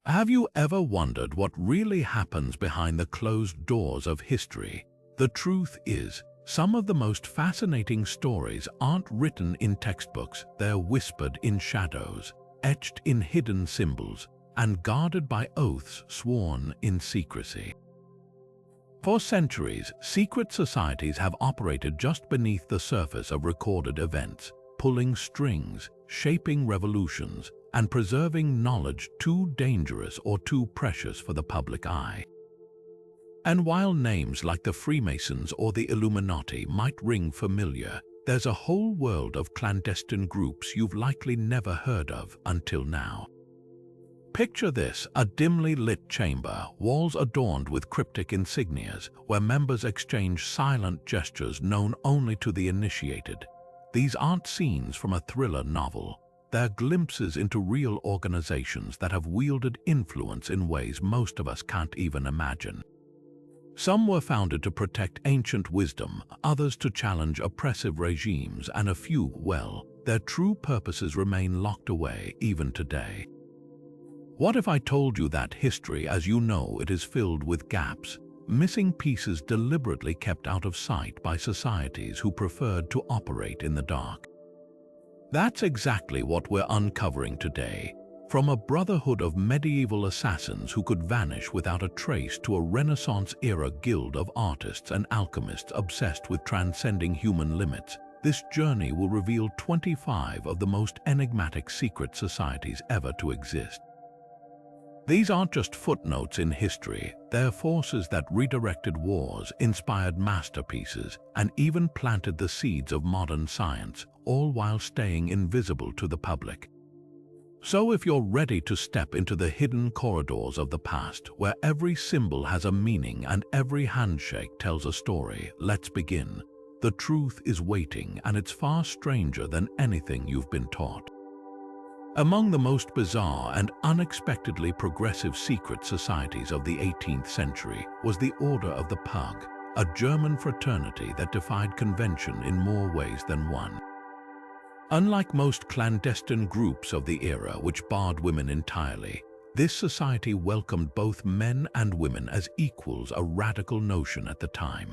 Have you ever wondered what really happens behind the closed doors of history? The truth is, some of the most fascinating stories aren't written in textbooks, they're whispered in shadows, etched in hidden symbols, and guarded by oaths sworn in secrecy. For centuries, secret societies have operated just beneath the surface of recorded events, pulling strings, shaping revolutions, and preserving knowledge too dangerous or too precious for the public eye. And while names like the Freemasons or the Illuminati might ring familiar, there's a whole world of clandestine groups you've likely never heard of until now. Picture this, a dimly lit chamber, walls adorned with cryptic insignias, where members exchange silent gestures known only to the initiated. These aren't scenes from a thriller novel. They're glimpses into real organizations that have wielded influence in ways most of us can't even imagine. Some were founded to protect ancient wisdom, others to challenge oppressive regimes, and a few, well, their true purposes remain locked away even today. What if I told you that history, as you know it, is filled with gaps, missing pieces deliberately kept out of sight by societies who preferred to operate in the dark? That's exactly what we're uncovering today. From a brotherhood of medieval assassins who could vanish without a trace to a Renaissance-era guild of artists and alchemists obsessed with transcending human limits, this journey will reveal 25 of the most enigmatic secret societies ever to exist. These aren't just footnotes in history, they're forces that redirected wars, inspired masterpieces, and even planted the seeds of modern science, all while staying invisible to the public. So if you're ready to step into the hidden corridors of the past, where every symbol has a meaning and every handshake tells a story, let's begin. The truth is waiting, and it's far stranger than anything you've been taught. Among the most bizarre and unexpectedly progressive secret societies of the 18th century was the Order of the Pug, a German fraternity that defied convention in more ways than one. Unlike most clandestine groups of the era which barred women entirely, this society welcomed both men and women as equals, a radical notion at the time.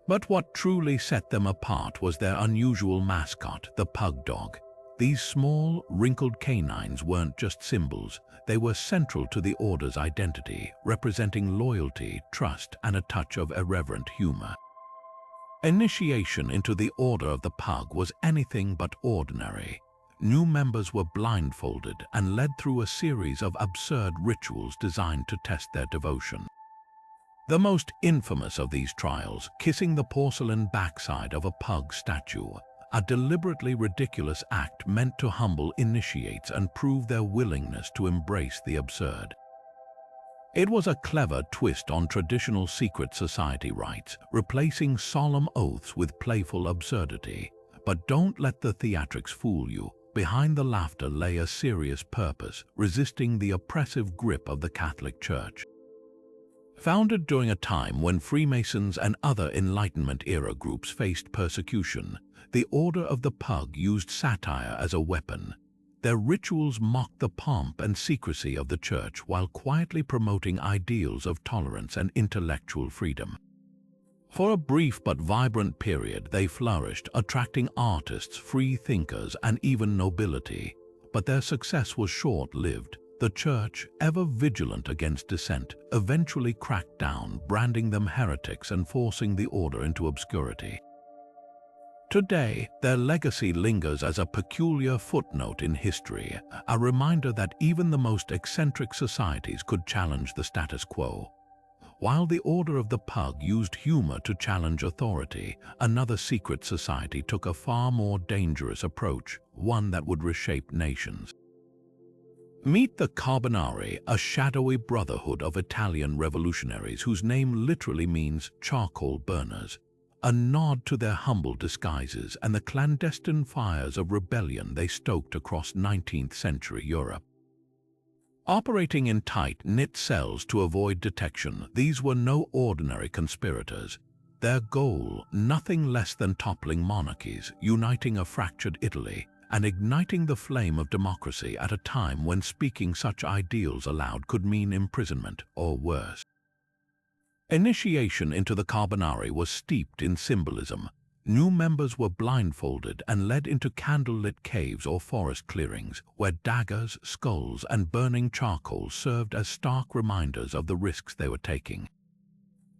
But what truly set them apart was their unusual mascot, the pug dog. These small, wrinkled canines weren't just symbols, they were central to the order's identity, representing loyalty, trust, and a touch of irreverent humor. Initiation into the Order of the Pug was anything but ordinary. New members were blindfolded and led through a series of absurd rituals designed to test their devotion. The most infamous of these trials, kissing the porcelain backside of a pug statue, a deliberately ridiculous act meant to humble initiates and prove their willingness to embrace the absurd. It was a clever twist on traditional secret society rites, replacing solemn oaths with playful absurdity. But don't let the theatrics fool you. Behind the laughter lay a serious purpose, resisting the oppressive grip of the Catholic Church. Founded during a time when Freemasons and other Enlightenment-era groups faced persecution, the Order of the Pug used satire as a weapon. Their rituals mocked the pomp and secrecy of the Church while quietly promoting ideals of tolerance and intellectual freedom. For a brief but vibrant period, they flourished, attracting artists, free thinkers, and even nobility. But their success was short-lived. The Church, ever vigilant against dissent, eventually cracked down, branding them heretics and forcing the order into obscurity. Today, their legacy lingers as a peculiar footnote in history, a reminder that even the most eccentric societies could challenge the status quo. While the Order of the Pug used humor to challenge authority, another secret society took a far more dangerous approach, one that would reshape nations. Meet the Carbonari, a shadowy brotherhood of Italian revolutionaries whose name literally means charcoal burners, a nod to their humble disguises and the clandestine fires of rebellion they stoked across 19th century Europe. Operating in tight-knit cells to avoid detection, these were no ordinary conspirators. Their goal, nothing less than toppling monarchies, uniting a fractured Italy, and igniting the flame of democracy at a time when speaking such ideals aloud could mean imprisonment or worse. Initiation into the Carbonari was steeped in symbolism. New members were blindfolded and led into candlelit caves or forest clearings, where daggers, skulls, and burning charcoal served as stark reminders of the risks they were taking.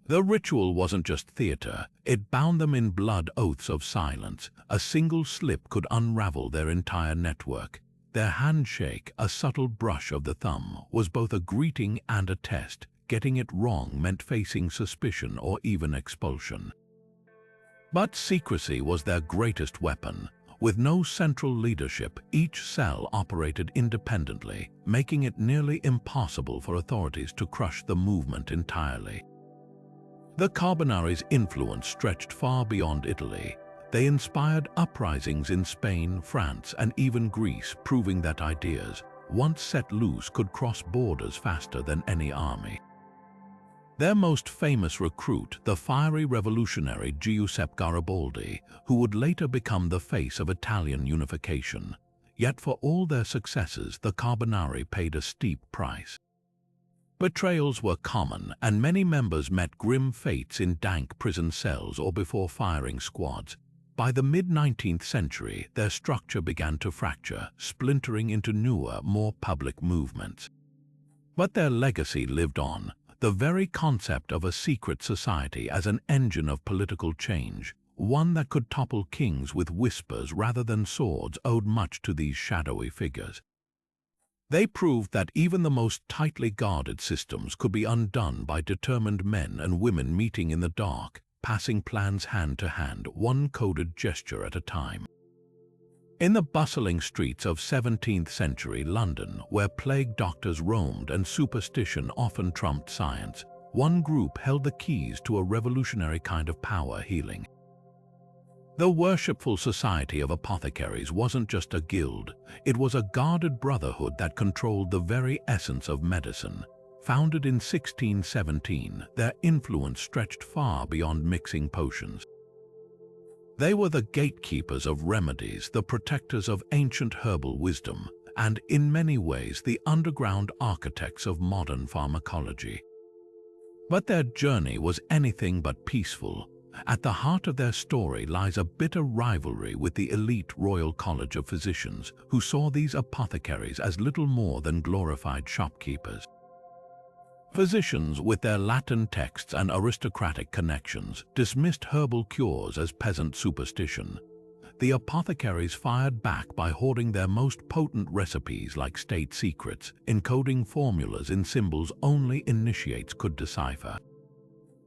The ritual wasn't just theater, it bound them in blood oaths of silence. A single slip could unravel their entire network. Their handshake, a subtle brush of the thumb, was both a greeting and a test. Getting it wrong meant facing suspicion or even expulsion. But secrecy was their greatest weapon. With no central leadership, each cell operated independently, making it nearly impossible for authorities to crush the movement entirely. The Carbonari's influence stretched far beyond Italy. They inspired uprisings in Spain, France, and even Greece, proving that ideas, once set loose, could cross borders faster than any army. Their most famous recruit, the fiery revolutionary Giuseppe Garibaldi, who would later become the face of Italian unification. Yet for all their successes, the Carbonari paid a steep price. Betrayals were common, and many members met grim fates in dank prison cells or before firing squads. By the mid-19th century, their structure began to fracture, splintering into newer, more public movements. But their legacy lived on. The very concept of a secret society as an engine of political change, one that could topple kings with whispers rather than swords, owed much to these shadowy figures. They proved that even the most tightly guarded systems could be undone by determined men and women meeting in the dark, passing plans hand to hand, one coded gesture at a time. In the bustling streets of 17th-century London, where plague doctors roamed and superstition often trumped science, one group held the keys to a revolutionary kind of power healing. The worshipful Society of Apothecaries wasn't just a guild, it was a guarded brotherhood that controlled the very essence of medicine. Founded in 1617, their influence stretched far beyond mixing potions. They were the gatekeepers of remedies, the protectors of ancient herbal wisdom, and in many ways the underground architects of modern pharmacology. But their journey was anything but peaceful. At the heart of their story lies a bitter rivalry with the elite Royal College of Physicians, who saw these apothecaries as little more than glorified shopkeepers. Physicians, with their Latin texts and aristocratic connections, dismissed herbal cures as peasant superstition. The apothecaries fired back by hoarding their most potent recipes like state secrets, encoding formulas in symbols only initiates could decipher.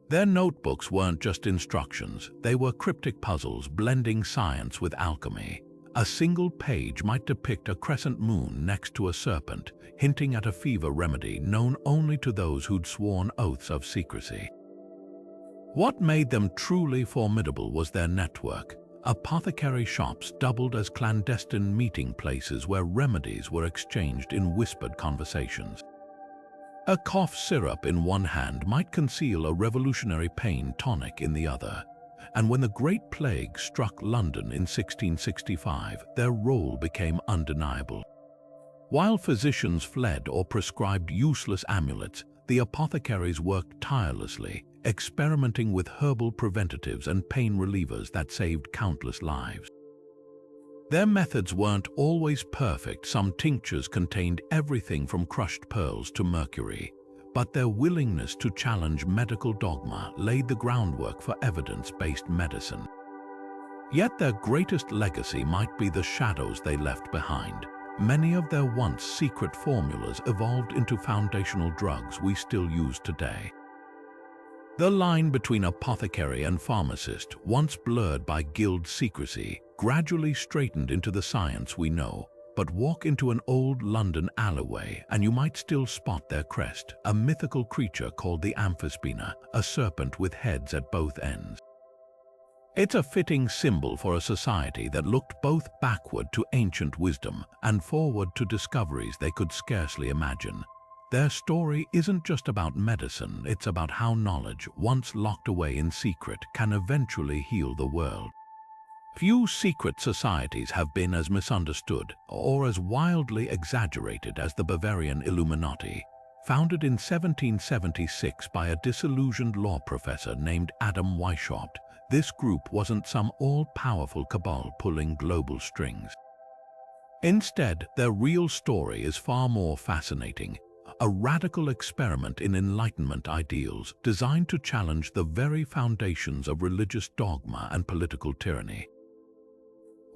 Their notebooks weren't just instructions, they were cryptic puzzles blending science with alchemy. A single page might depict a crescent moon next to a serpent, hinting at a fever remedy known only to those who'd sworn oaths of secrecy. What made them truly formidable was their network. Apothecary shops doubled as clandestine meeting places where remedies were exchanged in whispered conversations. A cough syrup in one hand might conceal a revolutionary pain tonic in the other. And when the Great Plague struck London in 1665, their role became undeniable. While physicians fled or prescribed useless amulets, the apothecaries worked tirelessly, experimenting with herbal preventatives and pain relievers that saved countless lives. Their methods weren't always perfect. Some tinctures contained everything from crushed pearls to mercury. But their willingness to challenge medical dogma laid the groundwork for evidence-based medicine. Yet their greatest legacy might be the shadows they left behind. Many of their once secret formulas evolved into foundational drugs we still use today. The line between apothecary and pharmacist, once blurred by guild secrecy, gradually straightened into the science we know. But walk into an old London alleyway and you might still spot their crest, a mythical creature called the amphispina, a serpent with heads at both ends. It's a fitting symbol for a society that looked both backward to ancient wisdom and forward to discoveries they could scarcely imagine. Their story isn't just about medicine, it's about how knowledge, once locked away in secret, can eventually heal the world. Few secret societies have been as misunderstood or as wildly exaggerated as the Bavarian Illuminati, founded in 1776 by a disillusioned law professor named Adam Weishaupt. This group wasn't some all-powerful cabal pulling global strings. Instead, their real story is far more fascinating, a radical experiment in Enlightenment ideals designed to challenge the very foundations of religious dogma and political tyranny.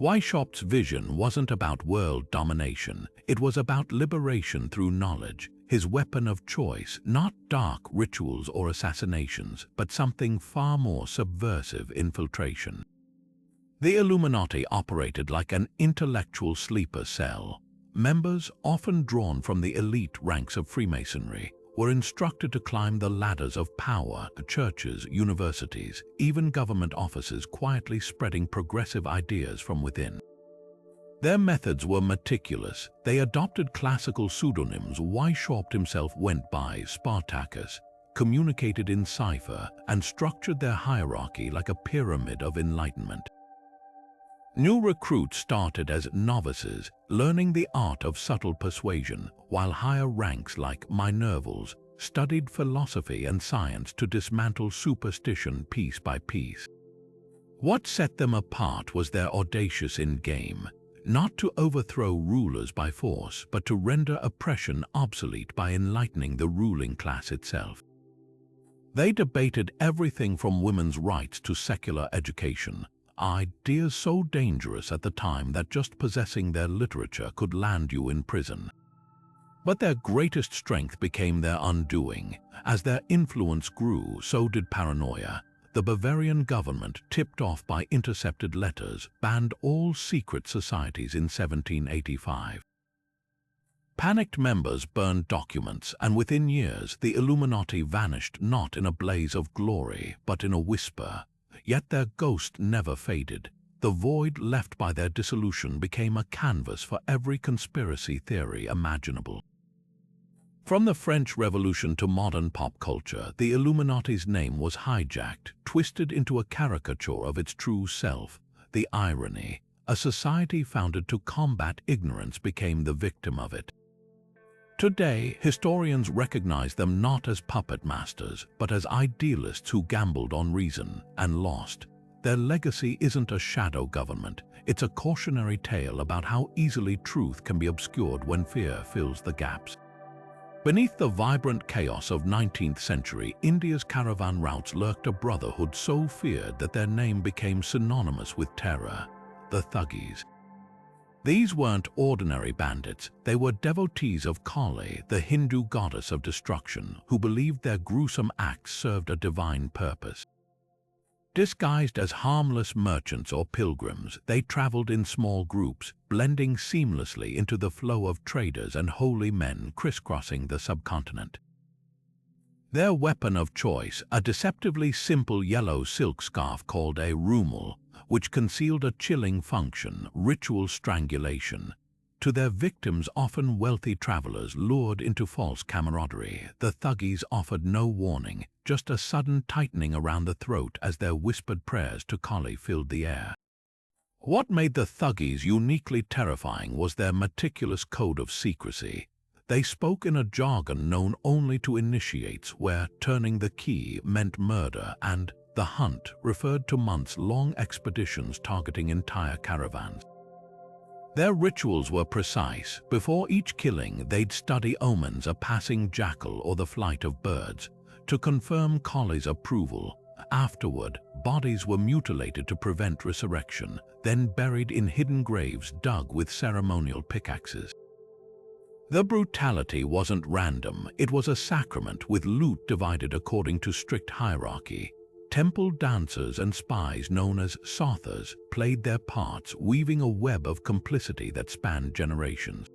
Weishaupt's vision wasn't about world domination, it was about liberation through knowledge, his weapon of choice, not dark rituals or assassinations, but something far more subversive: infiltration. The Illuminati operated like an intellectual sleeper cell. Members, often drawn from the elite ranks of Freemasonry, were instructed to climb the ladders of power, churches, universities, even government offices, quietly spreading progressive ideas from within. Their methods were meticulous. They adopted classical pseudonyms. Weishaupt himself went by Spartacus, communicated in cipher, and structured their hierarchy like a pyramid of enlightenment. New recruits started as novices, learning the art of subtle persuasion, while higher ranks like Minervals studied philosophy and science to dismantle superstition piece by piece. What set them apart was their audacious endgame, not to overthrow rulers by force, but to render oppression obsolete by enlightening the ruling class itself. They debated everything from women's rights to secular education, ideas so dangerous at the time that just possessing their literature could land you in prison. But their greatest strength became their undoing. As their influence grew, so did paranoia. The Bavarian government, tipped off by intercepted letters, banned all secret societies in 1785. Panicked members burned documents, and within years the Illuminati vanished, not in a blaze of glory, but in a whisper. Yet their ghost never faded. The void left by their dissolution became a canvas for every conspiracy theory imaginable. From the French Revolution to modern pop culture, the Illuminati's name was hijacked, twisted into a caricature of its true self. The irony: a society founded to combat ignorance became the victim of it. Today, historians recognize them not as puppet masters, but as idealists who gambled on reason and lost. Their legacy isn't a shadow government, it's a cautionary tale about how easily truth can be obscured when fear fills the gaps. Beneath the vibrant chaos of 19th century India's caravan routes lurked a brotherhood so feared that their name became synonymous with terror: the Thuggees. These weren't ordinary bandits, they were devotees of Kali, the Hindu goddess of destruction, who believed their gruesome acts served a divine purpose. Disguised as harmless merchants or pilgrims, they traveled in small groups, blending seamlessly into the flow of traders and holy men crisscrossing the subcontinent. Their weapon of choice, a deceptively simple yellow silk scarf called a rumal, which concealed a chilling function: ritual strangulation. To their victims, often wealthy travelers lured into false camaraderie, the Thuggees offered no warning, just a sudden tightening around the throat as their whispered prayers to Kali filled the air. What made the Thuggees uniquely terrifying was their meticulous code of secrecy. They spoke in a jargon known only to initiates, where turning the key meant murder, and the hunt referred to months-long expeditions targeting entire caravans. Their rituals were precise. Before each killing, they'd study omens, a passing jackal or the flight of birds, to confirm Kali's approval. Afterward, bodies were mutilated to prevent resurrection, then buried in hidden graves dug with ceremonial pickaxes. The brutality wasn't random, it was a sacrament, with loot divided according to strict hierarchy. Temple dancers and spies known as Sothers played their parts, weaving a web of complicity that spanned generations.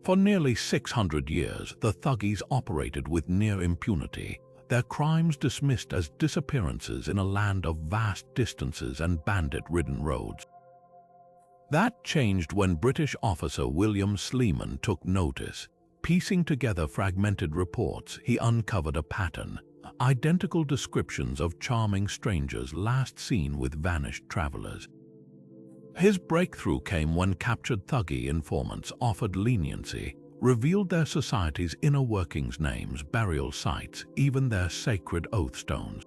For nearly 600 years, the Thuggees operated with near impunity, their crimes dismissed as disappearances in a land of vast distances and bandit-ridden roads. That changed when British officer William Sleeman took notice. Piecing together fragmented reports, he uncovered a pattern: identical descriptions of charming strangers last seen with vanished travelers. His breakthrough came when captured Thuggee informants offered leniency, revealed their society's inner workings, names, burial sites, even their sacred oath stones.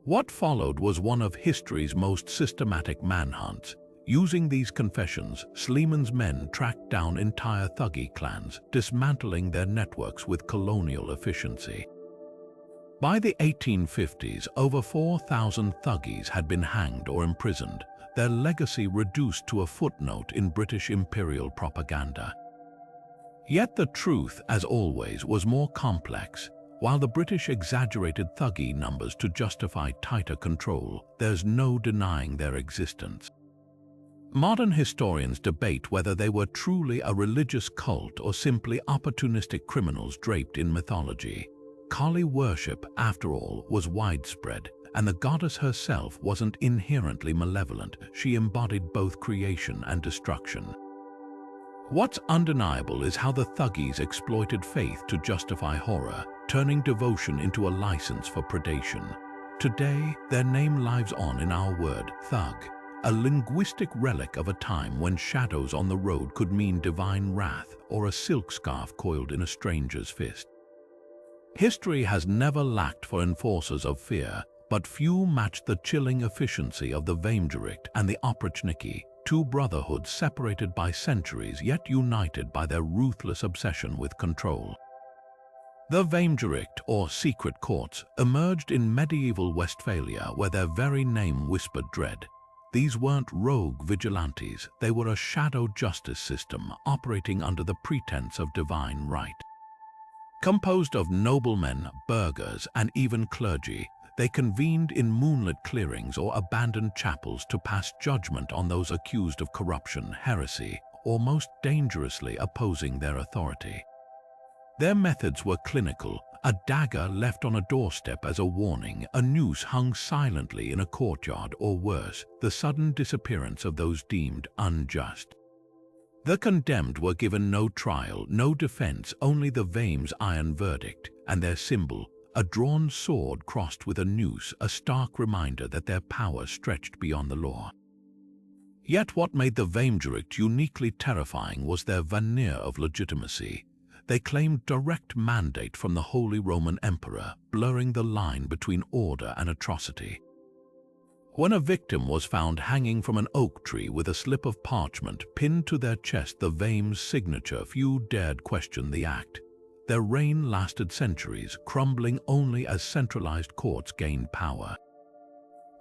What followed was one of history's most systematic manhunts. Using these confessions, Sleeman's men tracked down entire Thuggee clans, dismantling their networks with colonial efficiency. By the 1850s, over 4,000 Thuggees had been hanged or imprisoned, their legacy reduced to a footnote in British imperial propaganda. Yet the truth, as always, was more complex. While the British exaggerated Thuggee numbers to justify tighter control, there's no denying their existence. Modern historians debate whether they were truly a religious cult or simply opportunistic criminals draped in mythology. Kali worship, after all, was widespread, and the goddess herself wasn't inherently malevolent. She embodied both creation and destruction. What's undeniable is how the Thuggees exploited faith to justify horror, turning devotion into a license for predation. Today, their name lives on in our word, thug, a linguistic relic of a time when shadows on the road could mean divine wrath or a silk scarf coiled in a stranger's fist. History has never lacked for enforcers of fear, but few match the chilling efficiency of the Weimgericht and the Oprichniki, two brotherhoods separated by centuries yet united by their ruthless obsession with control. The Weimgericht, or secret courts, emerged in medieval Westphalia where their very name whispered dread. These weren't rogue vigilantes, they were a shadow justice system operating under the pretense of divine right. Composed of noblemen, burghers, and even clergy, they convened in moonlit clearings or abandoned chapels to pass judgment on those accused of corruption, heresy, or most dangerously opposing their authority. Their methods were clinical: a dagger left on a doorstep as a warning, a noose hung silently in a courtyard, or worse, the sudden disappearance of those deemed unjust. The condemned were given no trial, no defense, only the Weim's iron verdict, and their symbol, a drawn sword crossed with a noose, a stark reminder that their power stretched beyond the law. Yet what made the Weimgericht uniquely terrifying was their veneer of legitimacy. They claimed direct mandate from the Holy Roman Emperor, blurring the line between order and atrocity. When a victim was found hanging from an oak tree with a slip of parchment pinned to their chest, the Weim's signature, few dared question the act. Their reign lasted centuries, crumbling only as centralized courts gained power.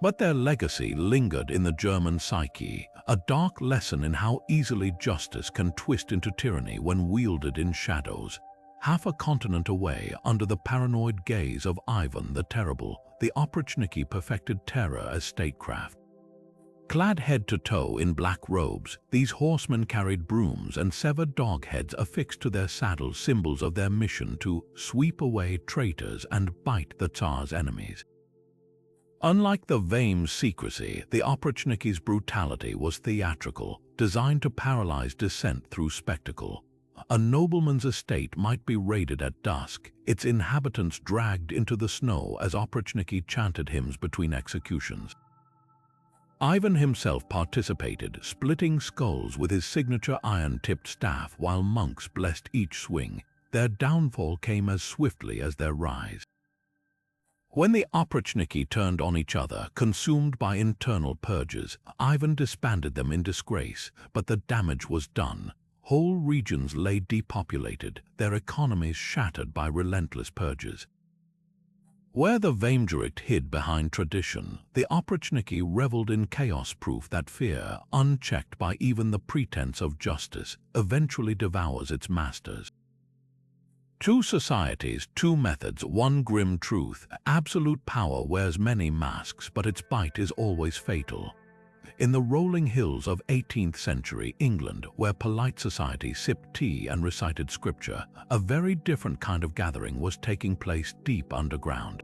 But their legacy lingered in the German psyche, a dark lesson in how easily justice can twist into tyranny when wielded in shadows. Half a continent away, under the paranoid gaze of Ivan the Terrible, the Oprichniki perfected terror as statecraft. Clad head to toe in black robes, these horsemen carried brooms and severed dog heads affixed to their saddles, symbols of their mission to sweep away traitors and bite the Tsar's enemies. Unlike the Weim's secrecy, the Oprichniki's brutality was theatrical, designed to paralyze dissent through spectacle. A nobleman's estate might be raided at dusk, its inhabitants dragged into the snow as Oprichniki chanted hymns between executions. Ivan himself participated, splitting skulls with his signature iron-tipped staff while monks blessed each swing. Their downfall came as swiftly as their rise. When the Oprichniki turned on each other, consumed by internal purges, Ivan disbanded them in disgrace, but the damage was done. Whole regions lay depopulated, their economies shattered by relentless purges. Where the Weimgericht hid behind tradition, the Oprichniki reveled in chaos, proof that fear, unchecked by even the pretense of justice, eventually devours its masters. Two societies, two methods, one grim truth. Absolute power wears many masks, but its bite is always fatal. In the rolling hills of 18th century England, where polite society sipped tea and recited scripture, a very different kind of gathering was taking place deep underground.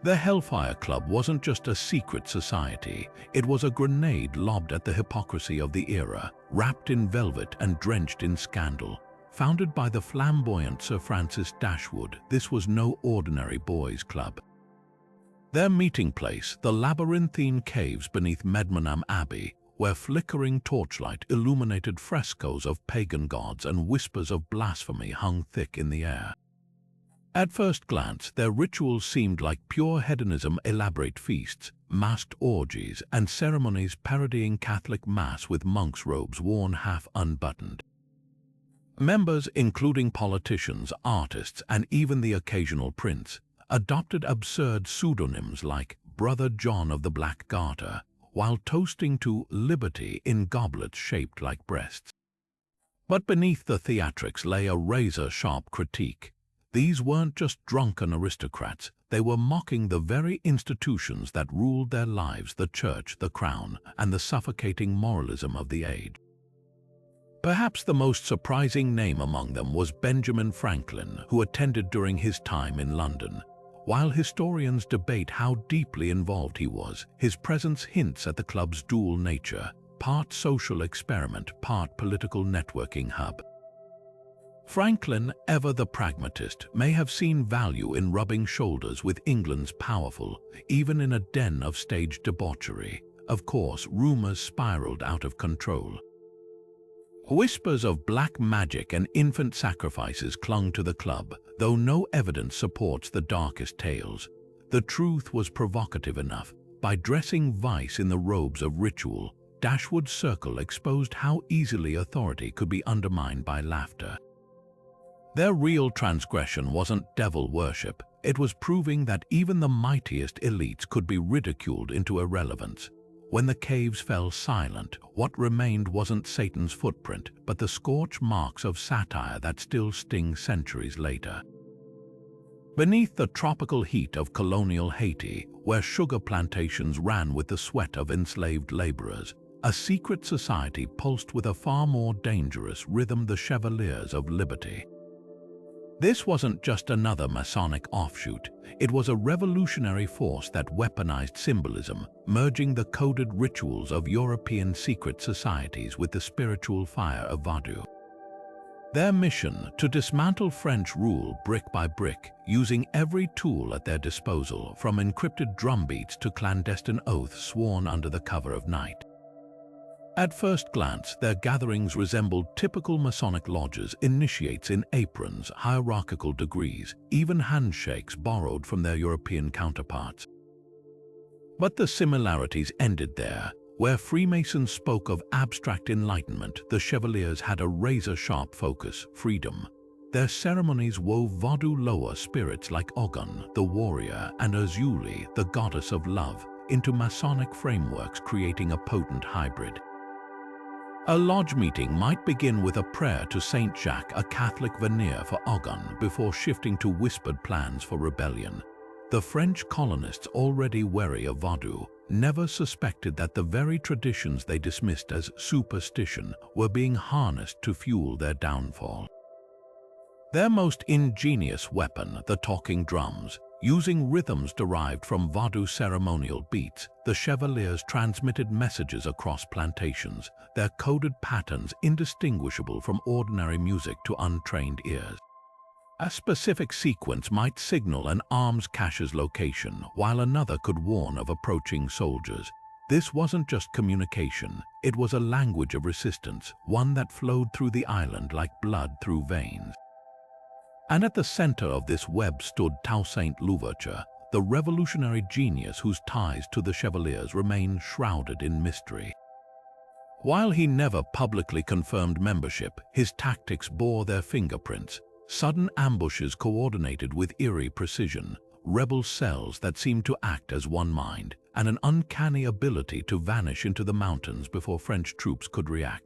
The Hellfire Club wasn't just a secret society, it was a grenade lobbed at the hypocrisy of the era, wrapped in velvet and drenched in scandal. Founded by the flamboyant Sir Francis Dashwood, this was no ordinary boys' club. Their meeting place, the labyrinthine caves beneath Medmenham Abbey, where flickering torchlight illuminated frescoes of pagan gods and whispers of blasphemy hung thick in the air. At first glance, their rituals seemed like pure hedonism, elaborate feasts, masked orgies, and ceremonies parodying Catholic Mass with monks' robes worn half unbuttoned. Members, including politicians, artists, and even the occasional prince, adopted absurd pseudonyms like Brother John of the Black Garter, while toasting to liberty in goblets shaped like breasts. But beneath the theatrics lay a razor-sharp critique. These weren't just drunken aristocrats, they were mocking the very institutions that ruled their lives: the church, the crown, and the suffocating moralism of the age. Perhaps the most surprising name among them was Benjamin Franklin, who attended during his time in London. While historians debate how deeply involved he was, his presence hints at the club's dual nature, part social experiment, part political networking hub. Franklin, ever the pragmatist, may have seen value in rubbing shoulders with England's powerful, even in a den of staged debauchery. Of course, rumors spiraled out of control. Whispers of black magic and infant sacrifices clung to the club, though no evidence supports the darkest tales. The truth was provocative enough. By dressing vice in the robes of ritual, Dashwood's circle exposed how easily authority could be undermined by laughter. Their real transgression wasn't devil worship. It was proving that even the mightiest elites could be ridiculed into irrelevance. When the caves fell silent, what remained wasn't Satan's footprint, but the scorch marks of satire that still sting centuries later. Beneath the tropical heat of colonial Haiti, where sugar plantations ran with the sweat of enslaved laborers, a secret society pulsed with a far more dangerous rhythm: the Chevaliers of Liberty. This wasn't just another Masonic offshoot. It was a revolutionary force that weaponized symbolism, merging the coded rituals of European secret societies with the spiritual fire of Vodou. Their mission: to dismantle French rule brick by brick, using every tool at their disposal, from encrypted drumbeats to clandestine oaths sworn under the cover of night. At first glance, their gatherings resembled typical Masonic lodges: initiates in aprons, hierarchical degrees, even handshakes borrowed from their European counterparts. But the similarities ended there. Where Freemasons spoke of abstract enlightenment, the Chevaliers had a razor-sharp focus: freedom. Their ceremonies wove Vodou lower spirits like Ogun, the warrior, and Azuli, the goddess of love, into Masonic frameworks, creating a potent hybrid. A lodge meeting might begin with a prayer to Saint Jacques, a Catholic veneer for Ogun, before shifting to whispered plans for rebellion. The French colonists, already wary of Vodou, never suspected that the very traditions they dismissed as superstition were being harnessed to fuel their downfall. Their most ingenious weapon, the talking drums. Using rhythms derived from Vodou ceremonial beats, the Chevaliers transmitted messages across plantations, their coded patterns indistinguishable from ordinary music to untrained ears. A specific sequence might signal an arms cache's location, while another could warn of approaching soldiers. This wasn't just communication, it was a language of resistance, one that flowed through the island like blood through veins. And at the center of this web stood Toussaint Louverture, the revolutionary genius whose ties to the Chevaliers remain shrouded in mystery. While he never publicly confirmed membership, his tactics bore their fingerprints: sudden ambushes coordinated with eerie precision, rebel cells that seemed to act as one mind, and an uncanny ability to vanish into the mountains before French troops could react.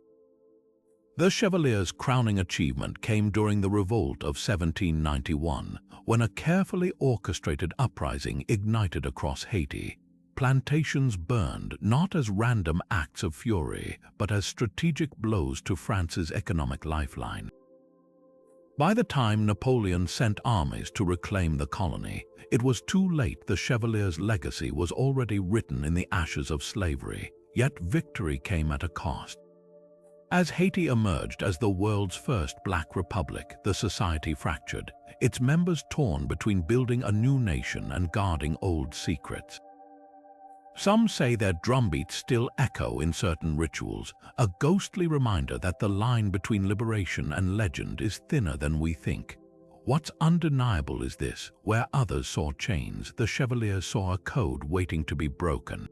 The Chevaliers' crowning achievement came during the revolt of 1791, when a carefully orchestrated uprising ignited across Haiti. Plantations burned not as random acts of fury, but as strategic blows to France's economic lifeline. By the time Napoleon sent armies to reclaim the colony, it was too late. The Chevaliers' legacy was already written in the ashes of slavery, yet victory came at a cost. As Haiti emerged as the world's first black republic, the society fractured. its members torn between building a new nation and guarding old secrets. Some say their drumbeats still echo in certain rituals, a ghostly reminder that the line between liberation and legend is thinner than we think. What's undeniable is this: where others saw chains, the Chevaliers saw a code waiting to be broken.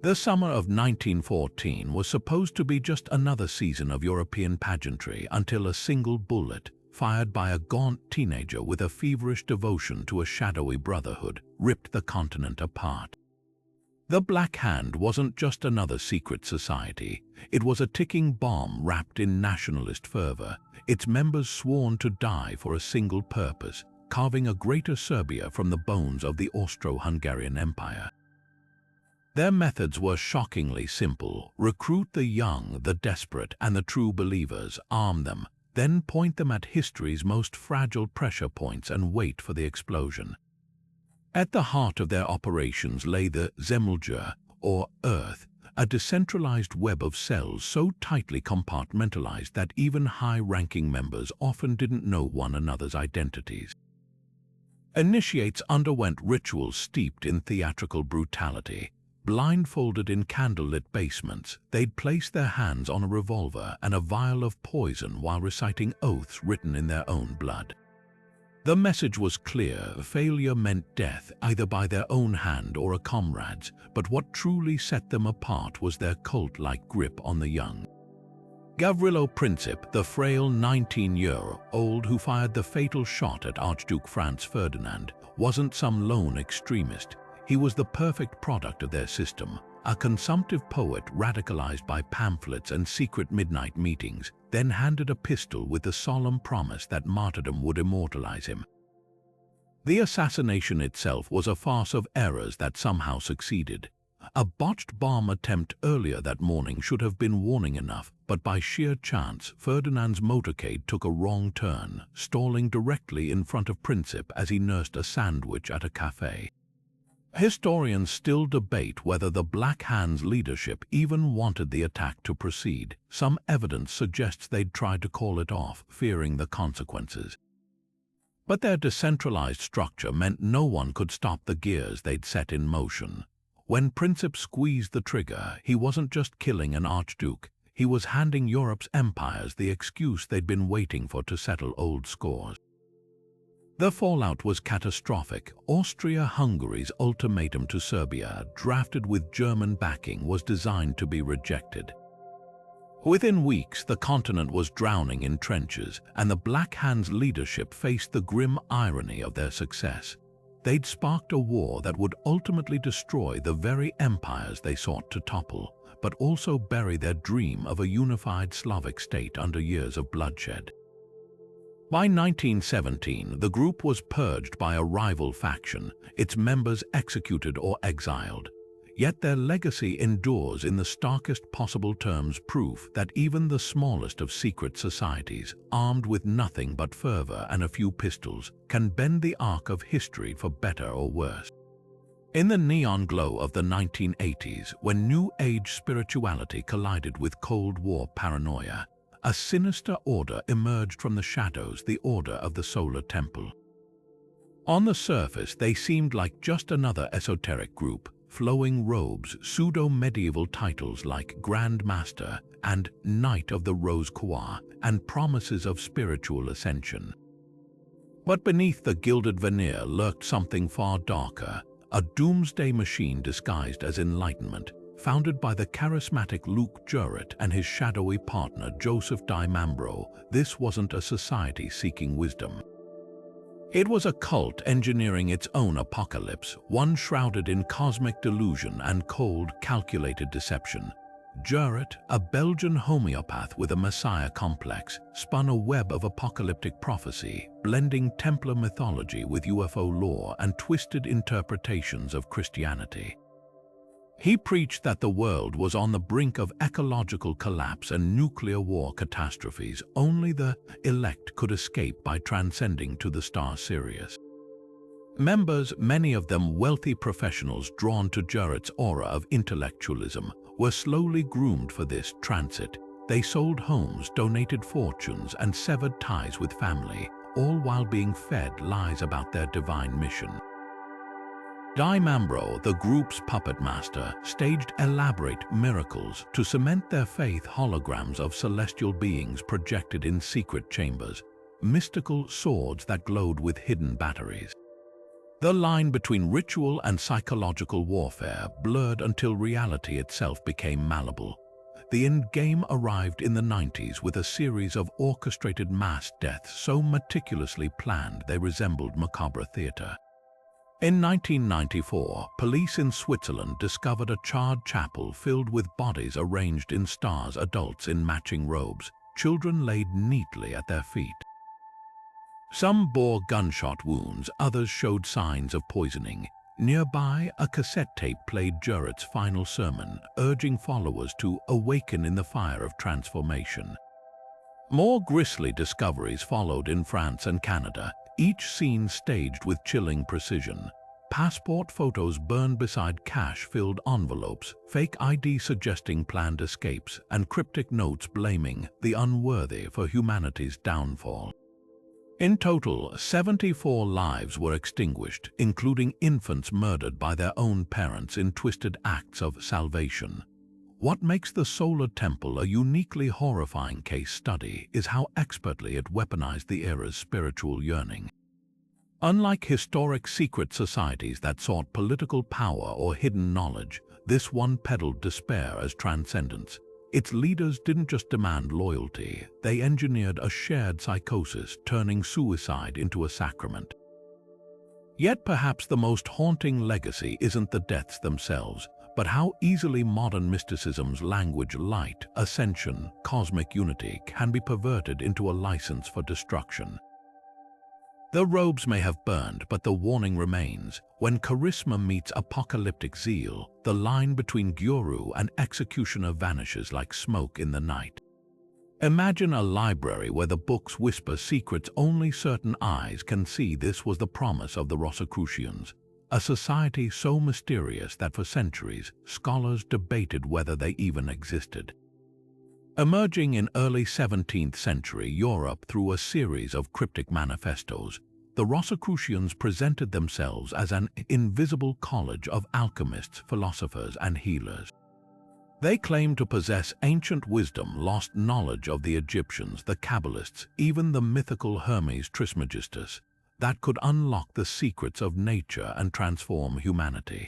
The summer of 1914 was supposed to be just another season of European pageantry until a single bullet, fired by a gaunt teenager with a feverish devotion to a shadowy brotherhood, ripped the continent apart. The Black Hand wasn't just another secret society. It was a ticking bomb wrapped in nationalist fervor, its members sworn to die for a single purpose: carving a greater Serbia from the bones of the Austro-Hungarian Empire. Their methods were shockingly simple: recruit the young, the desperate, and the true believers, arm them, then point them at history's most fragile pressure points and wait for the explosion. At the heart of their operations lay the Zemlja, or Earth, a decentralized web of cells so tightly compartmentalized that even high-ranking members often didn't know one another's identities. Initiates underwent rituals steeped in theatrical brutality. Blindfolded in candlelit basements, they'd place their hands on a revolver and a vial of poison while reciting oaths written in their own blood. The message was clear: failure meant death, either by their own hand or a comrade's, but what truly set them apart was their cult-like grip on the young. Gavrilo Princip, the frail 19-year-old who fired the fatal shot at Archduke Franz Ferdinand, wasn't some lone extremist. He was the perfect product of their system, a consumptive poet radicalized by pamphlets and secret midnight meetings, then handed a pistol with the solemn promise that martyrdom would immortalize him. The assassination itself was a farce of errors that somehow succeeded. A botched bomb attempt earlier that morning should have been warning enough, but by sheer chance, Ferdinand's motorcade took a wrong turn, stalling directly in front of Princip as he nursed a sandwich at a cafe. Historians still debate whether the Black Hand's leadership even wanted the attack to proceed. Some evidence suggests they'd tried to call it off, fearing the consequences. But their decentralized structure meant no one could stop the gears they'd set in motion. When Princip squeezed the trigger, he wasn't just killing an archduke. He was handing Europe's empires the excuse they'd been waiting for to settle old scores. The fallout was catastrophic. Austria-Hungary's ultimatum to Serbia, drafted with German backing, was designed to be rejected. Within weeks, the continent was drowning in trenches, and the Black Hand's leadership faced the grim irony of their success. They'd sparked a war that would ultimately destroy the very empires they sought to topple, but also bury their dream of a unified Slavic state under years of bloodshed. By 1917, the group was purged by a rival faction, its members executed or exiled. Yet their legacy endures in the starkest possible terms, proof that even the smallest of secret societies, armed with nothing but fervor and a few pistols, can bend the arc of history for better or worse. In the neon glow of the 1980s, when New Age spirituality collided with Cold War paranoia, a sinister order emerged from the shadows, the Order of the Solar Temple. On the surface, they seemed like just another esoteric group: flowing robes, pseudo-medieval titles like Grand Master and Knight of the Rose Croix, and promises of spiritual ascension. But beneath the gilded veneer lurked something far darker, a doomsday machine disguised as enlightenment, founded by the charismatic Luke Jurett and his shadowy partner Joseph Di Mambro. This wasn't a society seeking wisdom. It was a cult engineering its own apocalypse, one shrouded in cosmic delusion and cold, calculated deception. Jurett, a Belgian homeopath with a messiah complex, spun a web of apocalyptic prophecy, blending Templar mythology with UFO lore and twisted interpretations of Christianity. He preached that the world was on the brink of ecological collapse and nuclear war catastrophes. Only the elect could escape by transcending to the star Sirius. Members, many of them wealthy professionals drawn to Jurett's aura of intellectualism, were slowly groomed for this transit. They sold homes, donated fortunes, and severed ties with family, all while being fed lies about their divine mission. Di Mambro, the group's puppet master, staged elaborate miracles to cement their faith. Holograms of celestial beings projected in secret chambers, mystical swords that glowed with hidden batteries. The line between ritual and psychological warfare blurred until reality itself became malleable. The end game arrived in the 90s with a series of orchestrated mass deaths so meticulously planned they resembled macabre theater. In 1994, police in Switzerland discovered a charred chapel filled with bodies arranged in stars, adults in matching robes, children laid neatly at their feet. Some bore gunshot wounds, others showed signs of poisoning. Nearby, a cassette tape played Jurret's final sermon, urging followers to awaken in the fire of transformation. More grisly discoveries followed in France and Canada, each scene staged with chilling precision. Passport photos burned beside cash-filled envelopes, fake ID suggesting planned escapes, and cryptic notes blaming the unworthy for humanity's downfall. In total, 74 lives were extinguished, including infants murdered by their own parents in twisted acts of salvation. What makes the Solar Temple a uniquely horrifying case study is how expertly it weaponized the era's spiritual yearning. Unlike historic secret societies that sought political power or hidden knowledge, this one peddled despair as transcendence. Its leaders didn't just demand loyalty, they engineered a shared psychosis, turning suicide into a sacrament. Yet perhaps the most haunting legacy isn't the deaths themselves, but how easily modern mysticism's language, light, ascension, cosmic unity, can be perverted into a license for destruction. The robes may have burned, but the warning remains. When charisma meets apocalyptic zeal, the line between guru and executioner vanishes like smoke in the night. Imagine a library where the books whisper secrets only certain eyes can see. This was the promise of the Rosicrucians, a society so mysterious that for centuries, scholars debated whether they even existed. Emerging in early 17th century Europe through a series of cryptic manifestos, the Rosicrucians presented themselves as an invisible college of alchemists, philosophers, and healers. They claimed to possess ancient wisdom, lost knowledge of the Egyptians, the Kabbalists, even the mythical Hermes Trismegistus, that could unlock the secrets of nature and transform humanity.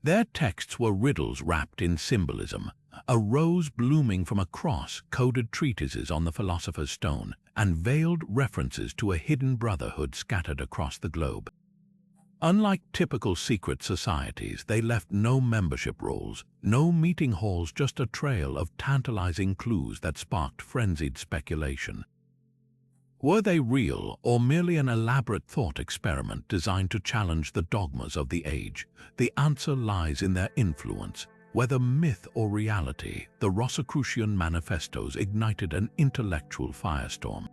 Their texts were riddles wrapped in symbolism, a rose blooming from a cross, coded treatises on the philosopher's stone, and veiled references to a hidden brotherhood scattered across the globe. Unlike typical secret societies, they left no membership rolls, no meeting halls, just a trail of tantalizing clues that sparked frenzied speculation. Were they real or merely an elaborate thought experiment designed to challenge the dogmas of the age? The answer lies in their influence. Whether myth or reality, the Rosicrucian manifestos ignited an intellectual firestorm.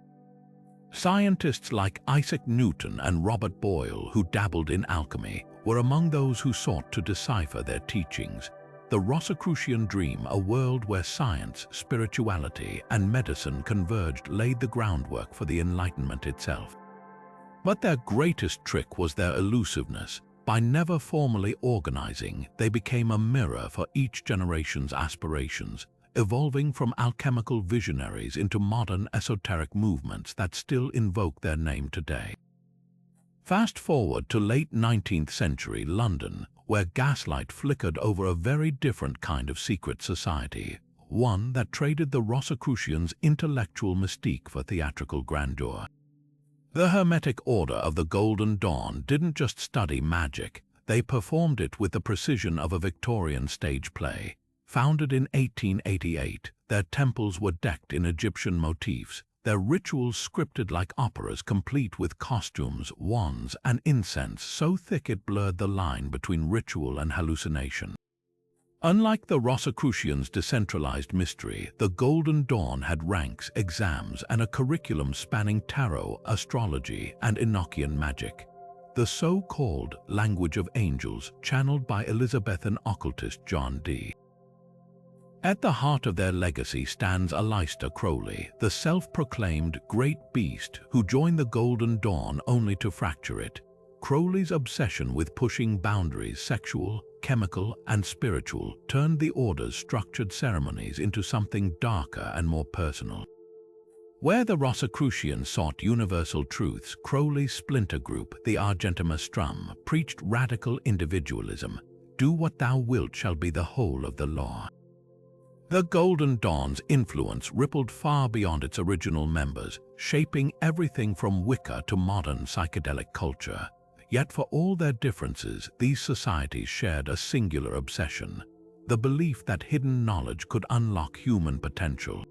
Scientists like Isaac Newton and Robert Boyle, who dabbled in alchemy, were among those who sought to decipher their teachings. The Rosicrucian dream, a world where science, spirituality, and medicine converged, laid the groundwork for the Enlightenment itself. But their greatest trick was their elusiveness. By never formally organizing, they became a mirror for each generation's aspirations, evolving from alchemical visionaries into modern esoteric movements that still invoke their name today. Fast forward to late 19th century London, where gaslight flickered over a very different kind of secret society, one that traded the Rosicrucians' intellectual mystique for theatrical grandeur. The Hermetic Order of the Golden Dawn didn't just study magic, they performed it with the precision of a Victorian stage play. Founded in 1888, their temples were decked in Egyptian motifs, their rituals scripted like operas, complete with costumes, wands, and incense so thick it blurred the line between ritual and hallucination. Unlike the Rosicrucians' decentralized mystery, the Golden Dawn had ranks, exams, and a curriculum spanning tarot, astrology, and Enochian magic. The so-called language of angels, channeled by Elizabethan occultist John D. At the heart of their legacy stands Aleister Crowley, the self-proclaimed great beast who joined the Golden Dawn only to fracture it. Crowley's obsession with pushing boundaries, sexual, chemical, and spiritual, turned the Order's structured ceremonies into something darker and more personal. Where the Rosicrucians sought universal truths, Crowley's splinter group, the Argentum Astrum, preached radical individualism. Do what thou wilt shall be the whole of the law. The Golden Dawn's influence rippled far beyond its original members, shaping everything from Wicca to modern psychedelic culture. Yet for all their differences, these societies shared a singular obsession: the belief that hidden knowledge could unlock human potential.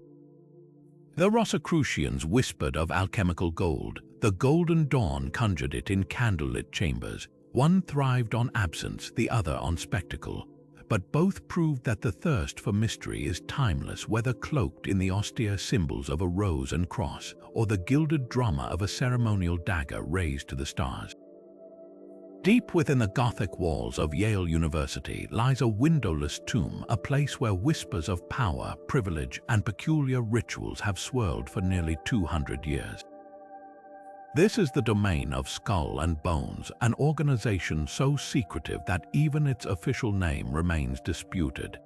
The Rosicrucians whispered of alchemical gold. The Golden Dawn conjured it in candlelit chambers. One thrived on absence, the other on spectacle. But both proved that the thirst for mystery is timeless, whether cloaked in the austere symbols of a rose and cross, or the gilded drama of a ceremonial dagger raised to the stars. Deep within the Gothic walls of Yale University lies a windowless tomb, a place where whispers of power, privilege, and peculiar rituals have swirled for nearly 200 years. This is the domain of Skull and Bones, an organization so secretive that even its official name remains disputed.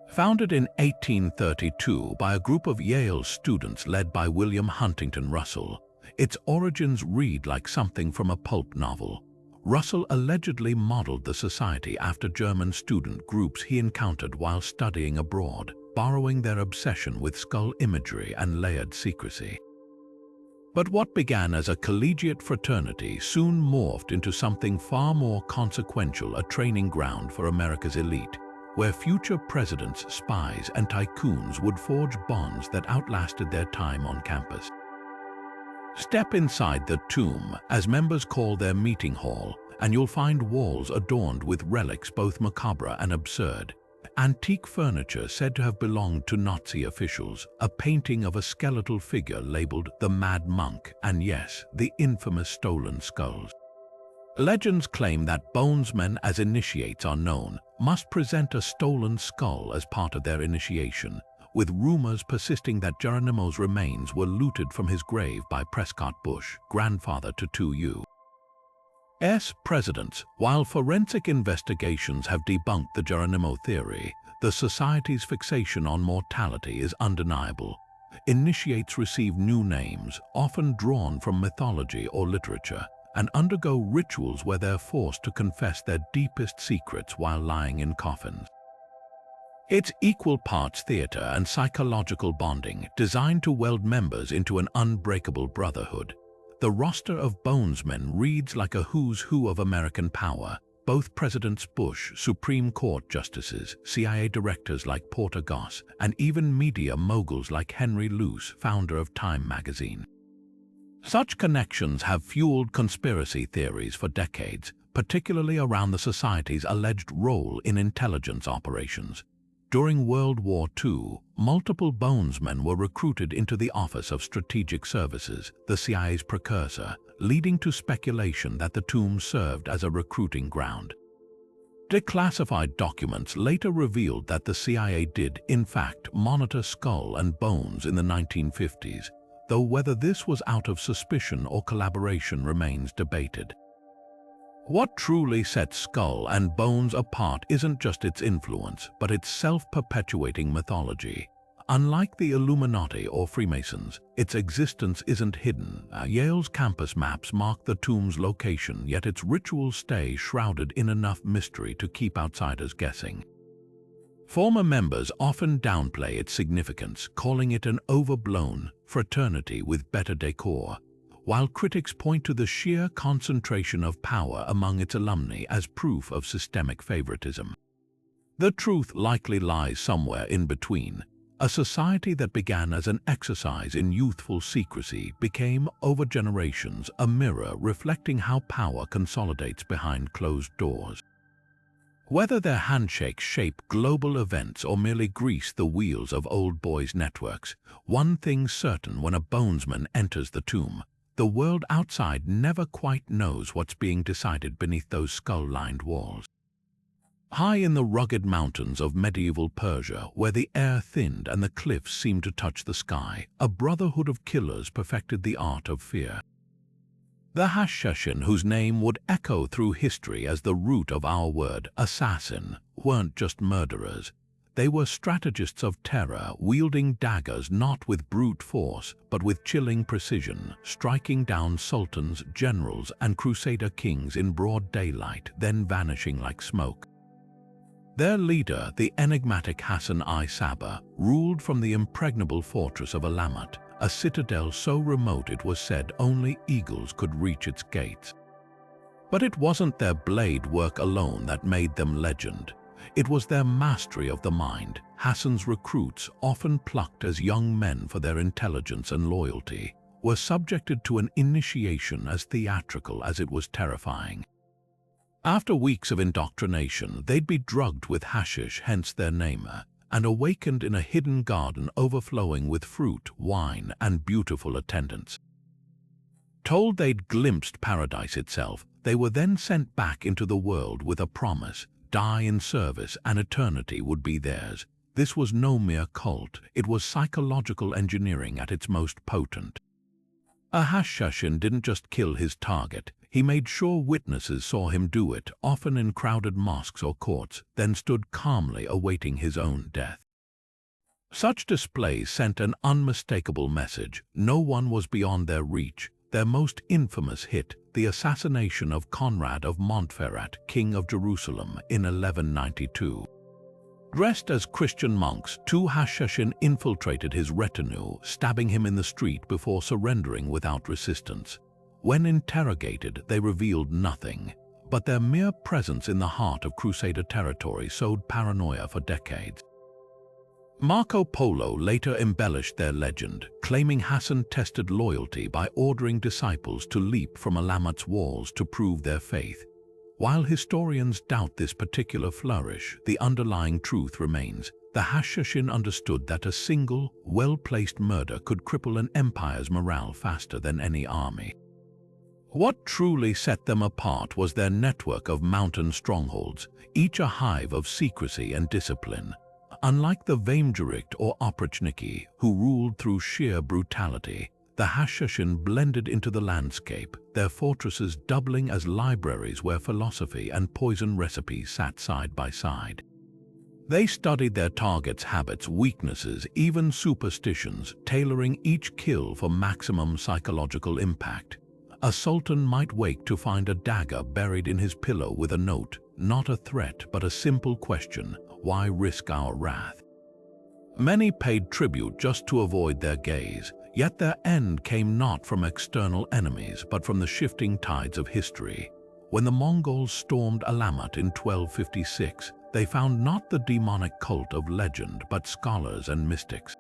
Founded in 1832 by a group of Yale students led by William Huntington Russell, its origins read like something from a pulp novel. Russell allegedly modeled the society after German student groups he encountered while studying abroad, borrowing their obsession with skull imagery and layered secrecy. But what began as a collegiate fraternity soon morphed into something far more consequential, a training ground for America's elite, where future presidents, spies, and tycoons would forge bonds that outlasted their time on campus. Step inside the tomb, as members call their meeting hall, and you'll find walls adorned with relics both macabre and absurd. Antique furniture said to have belonged to Nazi officials, a painting of a skeletal figure labeled the Mad Monk, and yes, the infamous stolen skulls. Legends claim that bonesmen, as initiates are known, must present a stolen skull as part of their initiation, with rumors persisting that Geronimo's remains were looted from his grave by Prescott Bush, grandfather to two U.S. presidents. While forensic investigations have debunked the Geronimo theory, the society's fixation on mortality is undeniable. Initiates receive new names, often drawn from mythology or literature, and undergo rituals where they're forced to confess their deepest secrets while lying in coffins. It's equal parts theater and psychological bonding, designed to weld members into an unbreakable brotherhood. The roster of bonesmen reads like a who's who of American power. Both Presidents Bush, Supreme Court justices, CIA directors like Porter Goss, and even media moguls like Henry Luce, founder of Time magazine. Such connections have fueled conspiracy theories for decades, particularly around the society's alleged role in intelligence operations. During World War II, multiple bonesmen were recruited into the Office of Strategic Services, the CIA's precursor, leading to speculation that the tomb served as a recruiting ground. Declassified documents later revealed that the CIA did, in fact, monitor Skull and Bones in the 1950s, though whether this was out of suspicion or collaboration remains debated. What truly sets Skull and Bones apart isn't just its influence, but its self-perpetuating mythology. Unlike the Illuminati or Freemasons, its existence isn't hidden. Yale's campus maps mark the tomb's location, yet its rituals stay shrouded in enough mystery to keep outsiders guessing. Former members often downplay its significance, calling it an overblown fraternity with better decor, while critics point to the sheer concentration of power among its alumni as proof of systemic favoritism. The truth likely lies somewhere in between. A society that began as an exercise in youthful secrecy became, over generations, a mirror reflecting how power consolidates behind closed doors. Whether their handshakes shape global events or merely grease the wheels of old boys' networks, one thing's certain: when a bonesman enters the tomb, the world outside never quite knows what's being decided beneath those skull-lined walls. High in the rugged mountains of medieval Persia, where the air thinned and the cliffs seemed to touch the sky, a brotherhood of killers perfected the art of fear. The Hashshashin, whose name would echo through history as the root of our word assassin, weren't just murderers. They were strategists of terror, wielding daggers not with brute force, but with chilling precision, striking down sultans, generals, and crusader kings in broad daylight, then vanishing like smoke. Their leader, the enigmatic Hassan I Sabbah, ruled from the impregnable fortress of Alamat, a citadel so remote it was said only eagles could reach its gates. But it wasn't their blade work alone that made them legend. It was their mastery of the mind. Hassan's recruits, often plucked as young men for their intelligence and loyalty, were subjected to an initiation as theatrical as it was terrifying. After weeks of indoctrination, they'd be drugged with hashish, hence their name, and awakened in a hidden garden overflowing with fruit, wine, and beautiful attendants. Told they'd glimpsed paradise itself, they were then sent back into the world with a promise: die in service and eternity would be theirs. This was no mere cult, it was psychological engineering at its most potent. A Hashshashin didn't just kill his target, he made sure witnesses saw him do it, often in crowded mosques or courts, then stood calmly awaiting his own death. Such displays sent an unmistakable message: no one was beyond their reach. Their most infamous hit, the assassination of Conrad of Montferrat, King of Jerusalem, in 1192. Dressed as Christian monks, two Hashshashin infiltrated his retinue, stabbing him in the street before surrendering without resistance. When interrogated, they revealed nothing, but their mere presence in the heart of Crusader territory sowed paranoia for decades. Marco Polo later embellished their legend, claiming Hassan tested loyalty by ordering disciples to leap from Alamat's walls to prove their faith. While historians doubt this particular flourish, the underlying truth remains: the Hashshashin understood that a single, well-placed murder could cripple an empire's morale faster than any army. What truly set them apart was their network of mountain strongholds, each a hive of secrecy and discipline. Unlike the Weimgericht or Oprichniki, who ruled through sheer brutality, the Hashshashin blended into the landscape, their fortresses doubling as libraries where philosophy and poison recipes sat side by side. They studied their targets' habits, weaknesses, even superstitions, tailoring each kill for maximum psychological impact. A sultan might wake to find a dagger buried in his pillow with a note, not a threat but a simple question: why risk our wrath? Many paid tribute just to avoid their gaze, yet their end came not from external enemies but from the shifting tides of history. When the Mongols stormed Alamat in 1256, they found not the demonic cult of legend but scholars and mystics.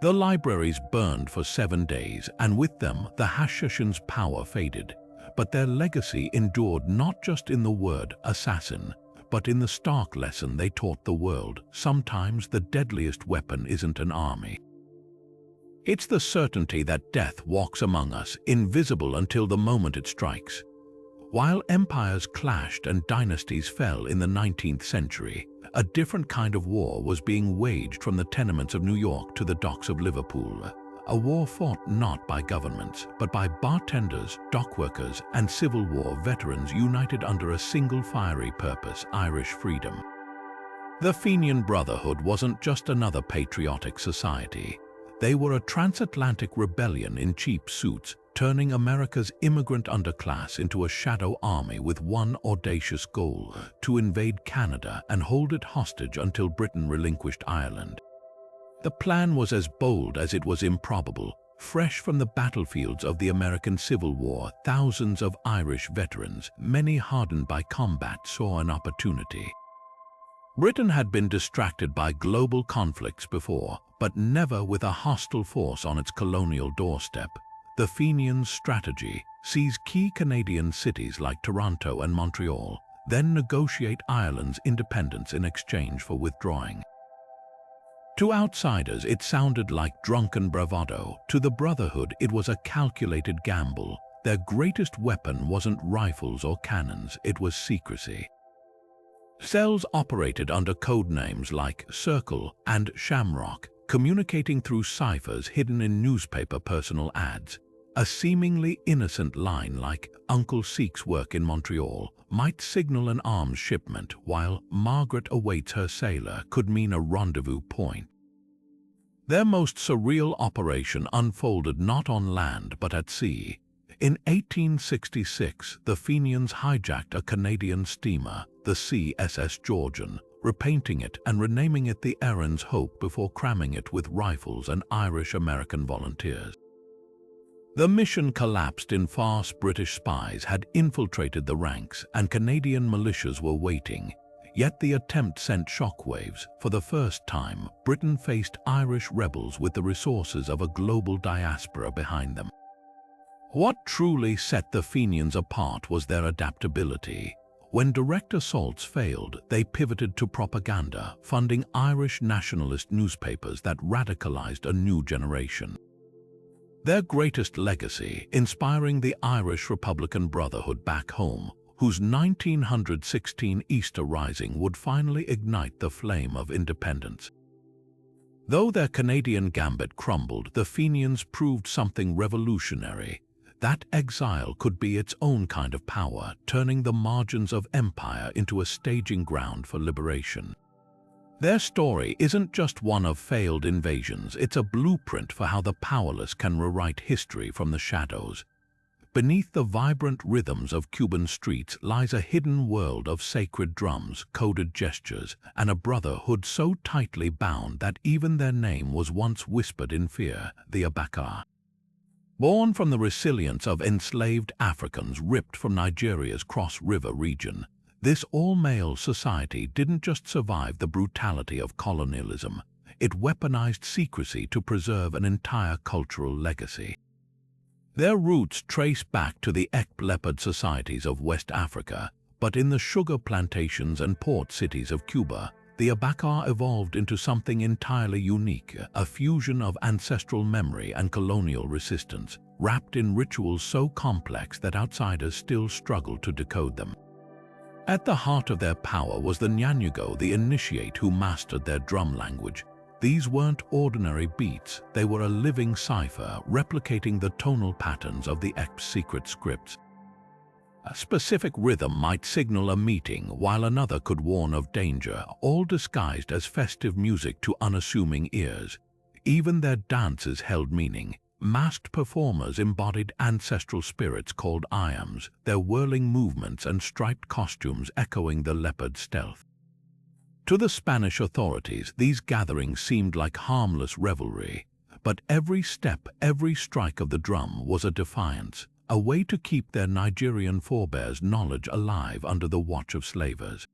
The libraries burned for 7 days, and with them the Hashshashin's power faded. But their legacy endured not just in the word assassin, but in the stark lesson they taught the world: sometimes the deadliest weapon isn't an army. It's the certainty that death walks among us, invisible until the moment it strikes. While empires clashed and dynasties fell in the 19th century, a different kind of war was being waged from the tenements of New York to the docks of Liverpool. A war fought not by governments, but by bartenders, dockworkers, and Civil War veterans united under a single fiery purpose: Irish freedom. The Fenian Brotherhood wasn't just another patriotic society. They were a transatlantic rebellion in cheap suits, turning America's immigrant underclass into a shadow army with one audacious goal: to invade Canada and hold it hostage until Britain relinquished Ireland. The plan was as bold as it was improbable. Fresh from the battlefields of the American Civil War, thousands of Irish veterans, many hardened by combat, saw an opportunity. Britain had been distracted by global conflicts before, but never with a hostile force on its colonial doorstep. The Fenians' strategy: seize key Canadian cities like Toronto and Montreal, then negotiate Ireland's independence in exchange for withdrawing. To outsiders, it sounded like drunken bravado. To the Brotherhood, it was a calculated gamble. Their greatest weapon wasn't rifles or cannons, it was secrecy. Cells operated under code names like Circle and Shamrock, communicating through ciphers hidden in newspaper personal ads. A seemingly innocent line like "Uncle seeks work in Montreal" might signal an arms shipment, while "Margaret awaits her sailor" could mean a rendezvous point. Their most surreal operation unfolded not on land but at sea. In 1866, the Fenians hijacked a Canadian steamer, the CSS Georgian, repainting it and renaming it the Erin's Hope before cramming it with rifles and Irish-American volunteers. The mission collapsed in farce. British spies had infiltrated the ranks and Canadian militias were waiting. Yet the attempt sent shockwaves. For the first time, Britain faced Irish rebels with the resources of a global diaspora behind them. What truly set the Fenians apart was their adaptability. When direct assaults failed, they pivoted to propaganda, funding Irish nationalist newspapers that radicalized a new generation. Their greatest legacy, inspiring the Irish Republican Brotherhood back home, whose 1916 Easter Rising would finally ignite the flame of independence. Though their Canadian gambit crumbled, the Fenians proved something revolutionary. That exile could be its own kind of power, turning the margins of empire into a staging ground for liberation. Their story isn't just one of failed invasions, it's a blueprint for how the powerless can rewrite history from the shadows. Beneath the vibrant rhythms of Cuban streets lies a hidden world of sacred drums, coded gestures, and a brotherhood so tightly bound that even their name was once whispered in fear, the Abakar. Born from the resilience of enslaved Africans ripped from Nigeria's Cross River region, this all-male society didn't just survive the brutality of colonialism, it weaponized secrecy to preserve an entire cultural legacy. Their roots trace back to the leopard societies of West Africa, but in the sugar plantations and port cities of Cuba, the Abakar evolved into something entirely unique, a fusion of ancestral memory and colonial resistance, wrapped in rituals so complex that outsiders still struggle to decode them. At the heart of their power was the Nyanyugo, the initiate who mastered their drum language. These weren't ordinary beats, they were a living cipher replicating the tonal patterns of the Ekp's secret scripts. A specific rhythm might signal a meeting, while another could warn of danger, all disguised as festive music to unassuming ears. Even their dances held meaning. Masked performers embodied ancestral spirits called Iams, their whirling movements and striped costumes echoing the leopard stealth. To the Spanish authorities, these gatherings seemed like harmless revelry, but every step, every strike of the drum was a defiance, a way to keep their Nigerian forebears' knowledge alive under the watch of slavers.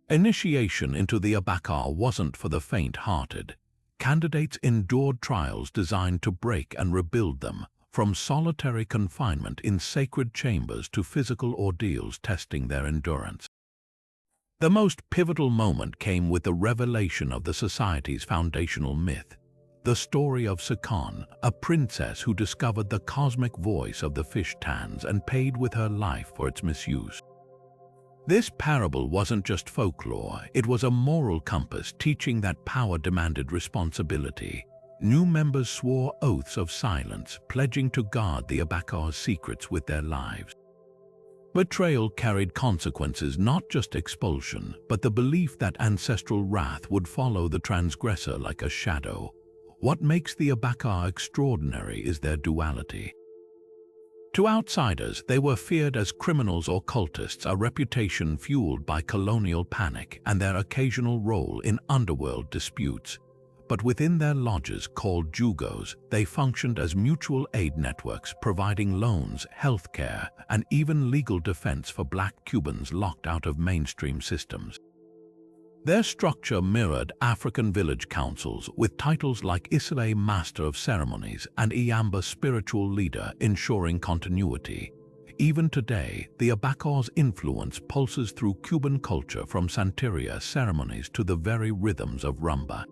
Initiation into the Abakar wasn't for the faint-hearted. Candidates endured trials designed to break and rebuild them, from solitary confinement in sacred chambers to physical ordeals testing their endurance. The most pivotal moment came with the revelation of the society's foundational myth, the story of Sekon, a princess who discovered the cosmic voice of the fish tans and paid with her life for its misuse. This parable wasn't just folklore, it was a moral compass teaching that power demanded responsibility. New members swore oaths of silence, pledging to guard the Abakar's secrets with their lives. Betrayal carried consequences, not just expulsion, but the belief that ancestral wrath would follow the transgressor like a shadow. What makes the Abakar extraordinary is their duality. To outsiders, they were feared as criminals or cultists, a reputation fueled by colonial panic and their occasional role in underworld disputes. But within their lodges, called jugos, they functioned as mutual aid networks, providing loans, health care, and even legal defense for Black Cubans locked out of mainstream systems. Their structure mirrored African village councils, with titles like Isile Master of Ceremonies and Iyamba Spiritual Leader, ensuring continuity. Even today, the Abakar's influence pulses through Cuban culture, from Santeria ceremonies to the very rhythms of rumba.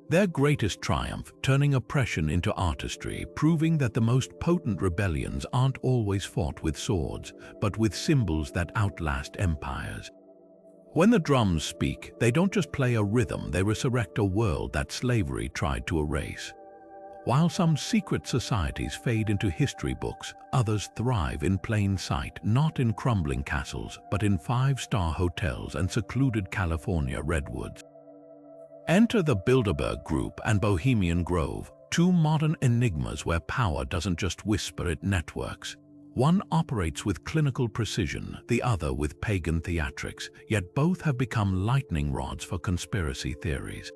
Their greatest triumph, turning oppression into artistry, proving that the most potent rebellions aren't always fought with swords, but with symbols that outlast empires. When the drums speak, they don't just play a rhythm, they resurrect a world that slavery tried to erase. While some secret societies fade into history books, others thrive in plain sight, not in crumbling castles, but in five-star hotels and secluded California redwoods. Enter the Bilderberg Group and Bohemian Grove, two modern enigmas where power doesn't just whisper, it networks. One operates with clinical precision, the other with pagan theatrics, yet both have become lightning rods for conspiracy theories.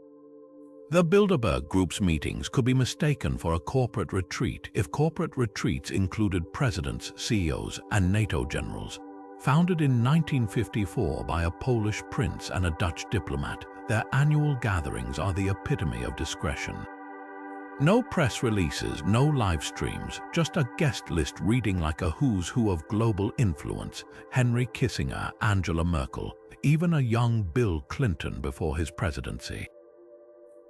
The Bilderberg Group's meetings could be mistaken for a corporate retreat if corporate retreats included presidents, CEOs, and NATO generals. Founded in 1954 by a Polish prince and a Dutch diplomat, their annual gatherings are the epitome of discretion. No press releases, no live streams, just a guest list reading like a who's who of global influence: Henry Kissinger, Angela Merkel, even a young Bill Clinton before his presidency.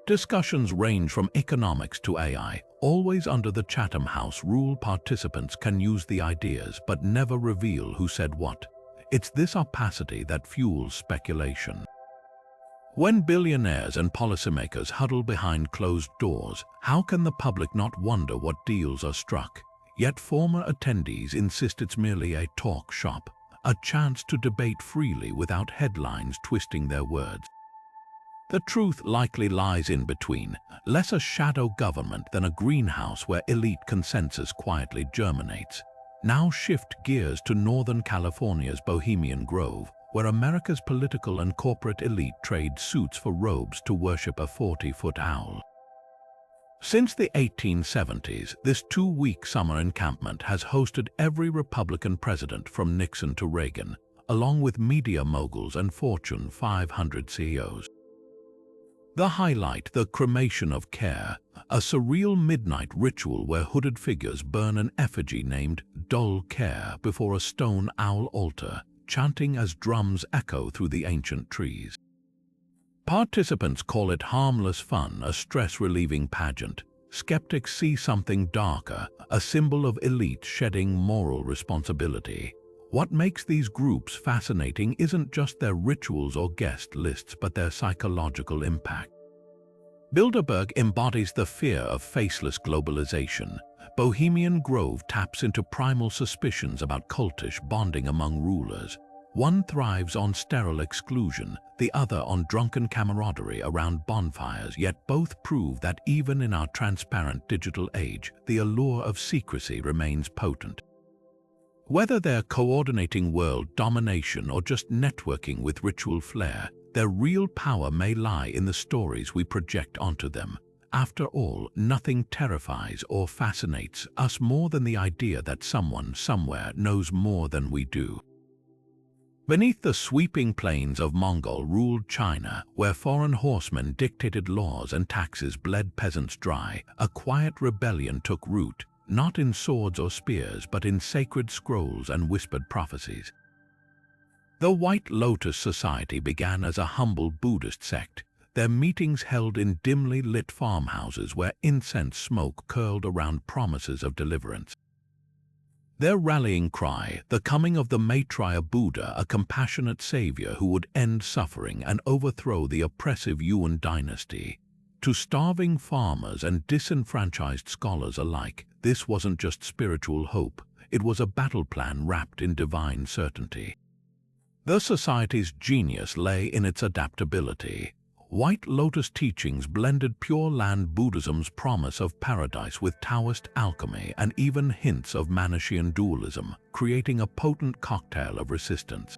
Discussions range from economics to AI. Always under the Chatham House rule, participants can use the ideas but never reveal who said what. It's this opacity that fuels speculation. When billionaires and policymakers huddle behind closed doors, how can the public not wonder what deals are struck? Yet former attendees insist it's merely a talk shop, a chance to debate freely without headlines twisting their words. The truth likely lies in between, less a shadow government than a greenhouse where elite consensus quietly germinates. Now shift gears to Northern California's Bohemian Grove, where America's political and corporate elite trade suits for robes to worship a 40-foot owl. Since the 1870s, this two-week summer encampment has hosted every Republican president from Nixon to Reagan, along with media moguls and Fortune 500 CEOs. The highlight, the cremation of care, a surreal midnight ritual where hooded figures burn an effigy named Dull Care before a stone owl altar, chanting as drums echo through the ancient trees. Participants call it harmless fun, a stress-relieving pageant. Skeptics see something darker, a symbol of elite shedding moral responsibility. What makes these groups fascinating isn't just their rituals or guest lists, but their psychological impact. Bilderberg embodies the fear of faceless globalization. Bohemian Grove taps into primal suspicions about cultish bonding among rulers. One thrives on sterile exclusion, the other on drunken camaraderie around bonfires, yet both prove that even in our transparent digital age, the allure of secrecy remains potent. Whether they're coordinating world domination or just networking with ritual flair, their real power may lie in the stories we project onto them. After all, nothing terrifies or fascinates us more than the idea that someone somewhere knows more than we do. Beneath the sweeping plains of Mongol-ruled China, where foreign horsemen dictated laws and taxes bled peasants dry, a quiet rebellion took root, not in swords or spears, but in sacred scrolls and whispered prophecies. The White Lotus Society began as a humble Buddhist sect, their meetings held in dimly lit farmhouses where incense smoke curled around promises of deliverance. Their rallying cry, the coming of the Maitreya Buddha, a compassionate savior who would end suffering and overthrow the oppressive Yuan dynasty. To starving farmers and disenfranchised scholars alike, this wasn't just spiritual hope, it was a battle plan wrapped in divine certainty. The Society's genius lay in its adaptability. White Lotus teachings blended Pure Land Buddhism's promise of paradise with Taoist alchemy and even hints of Manichaean dualism, creating a potent cocktail of resistance.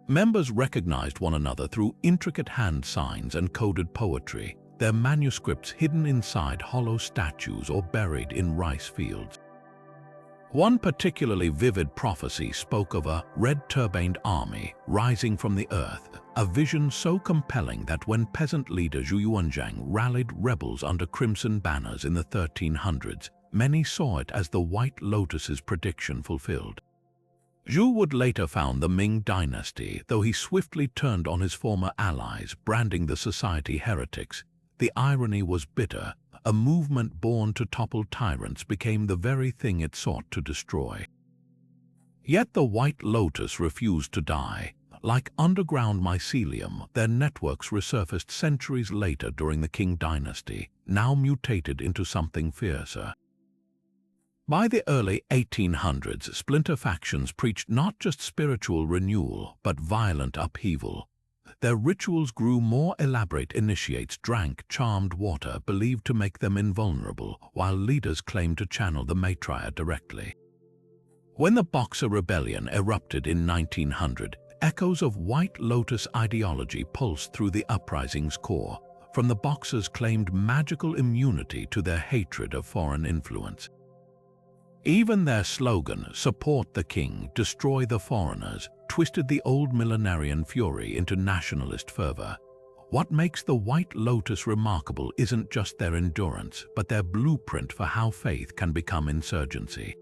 Members recognized one another through intricate hand signs and coded poetry, their manuscripts hidden inside hollow statues or buried in rice fields. One particularly vivid prophecy spoke of a red-turbaned army rising from the earth, a vision so compelling that when peasant leader Zhu Yuanzhang rallied rebels under crimson banners in the 1300s, many saw it as the White Lotus's prediction fulfilled. Zhu would later found the Ming dynasty, though he swiftly turned on his former allies, branding the society heretics. The irony was bitter. A movement born to topple tyrants became the very thing it sought to destroy. Yet the White Lotus refused to die. Like underground mycelium, their networks resurfaced centuries later during the Qing dynasty, now mutated into something fiercer. By the early 1800s, splinter factions preached not just spiritual renewal, but violent upheaval. Their rituals grew more elaborate. Initiates drank charmed water believed to make them invulnerable, while leaders claimed to channel the Maitreya directly. When the Boxer Rebellion erupted in 1900, echoes of White Lotus ideology pulsed through the uprising's core. From the Boxers claimed magical immunity to their hatred of foreign influence. Even their slogan, "Support the King, destroy the foreigners," twisted the old millenarian fury into nationalist fervor. What makes the White Lotus remarkable isn't just their endurance, but their blueprint for how faith can become insurgency.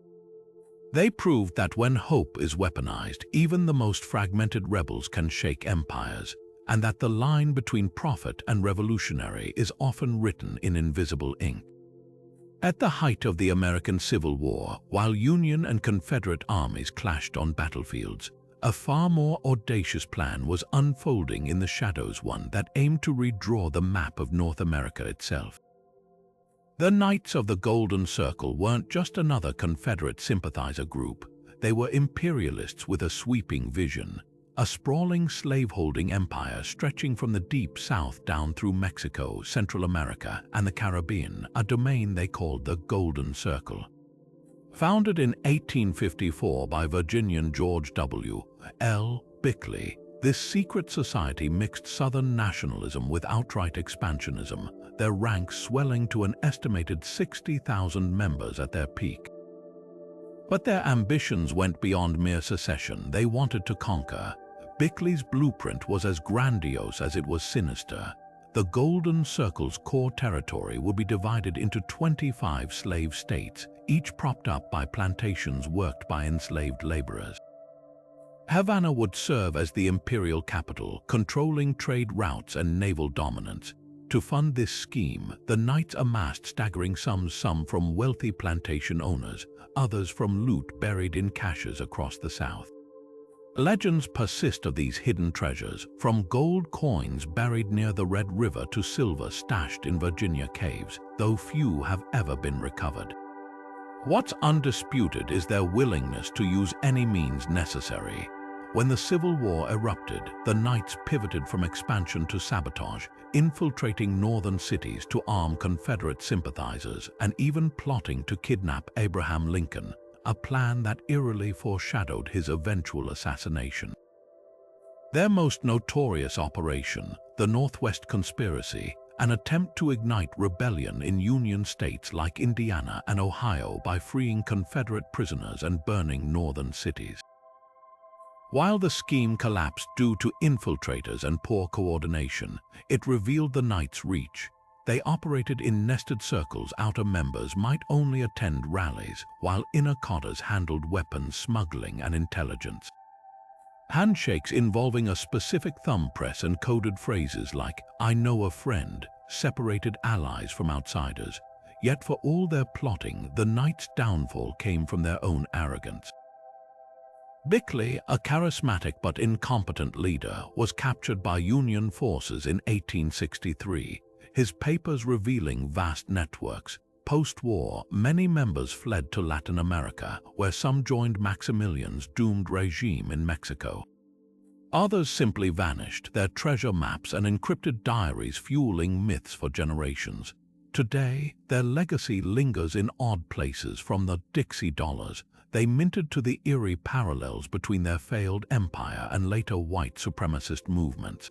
They proved that when hope is weaponized, even the most fragmented rebels can shake empires, and that the line between prophet and revolutionary is often written in invisible ink. At the height of the American Civil War, while Union and Confederate armies clashed on battlefields, a far more audacious plan was unfolding in the shadows, one that aimed to redraw the map of North America itself. The Knights of the Golden Circle weren't just another Confederate sympathizer group. They were imperialists with a sweeping vision, a sprawling slaveholding empire stretching from the deep south down through Mexico, Central America, and the Caribbean, a domain they called the Golden Circle. Founded in 1854 by Virginian George W. L. Bickley, this secret society mixed Southern nationalism with outright expansionism, their ranks swelling to an estimated 60,000 members at their peak. But their ambitions went beyond mere secession. They wanted to conquer. Bickley's blueprint was as grandiose as it was sinister. The Golden Circle's core territory would be divided into 25 slave states, each propped up by plantations worked by enslaved laborers. Havana would serve as the imperial capital, controlling trade routes and naval dominance. To fund this scheme, the Knights amassed staggering sums, some from wealthy plantation owners, others from loot buried in caches across the South. Legends persist of these hidden treasures, from gold coins buried near the Red River to silver stashed in Virginia caves, though few have ever been recovered. What's undisputed is their willingness to use any means necessary. When the Civil War erupted, the Knights pivoted from expansion to sabotage, infiltrating northern cities to arm Confederate sympathizers and even plotting to kidnap Abraham Lincoln, a plan that eerily foreshadowed his eventual assassination. Their most notorious operation, the Northwest Conspiracy, an attempt to ignite rebellion in Union states like Indiana and Ohio by freeing Confederate prisoners and burning northern cities. While the scheme collapsed due to infiltrators and poor coordination, it revealed the Knights' reach. They operated in nested circles. Outer members might only attend rallies, while inner codders handled weapons smuggling and intelligence. Handshakes involving a specific thumb press and coded phrases like, "I know a friend," separated allies from outsiders. Yet for all their plotting, the Knights' downfall came from their own arrogance. Bickley, a charismatic but incompetent leader, was captured by Union forces in 1863. His papers revealing vast networks. Post-war, many members fled to Latin America, where some joined Maximilian's doomed regime in Mexico. Others simply vanished, their treasure maps and encrypted diaries fueling myths for generations. Today, their legacy lingers in odd places, from the Dixie dollars they minted to the eerie parallels between their failed empire and later white supremacist movements.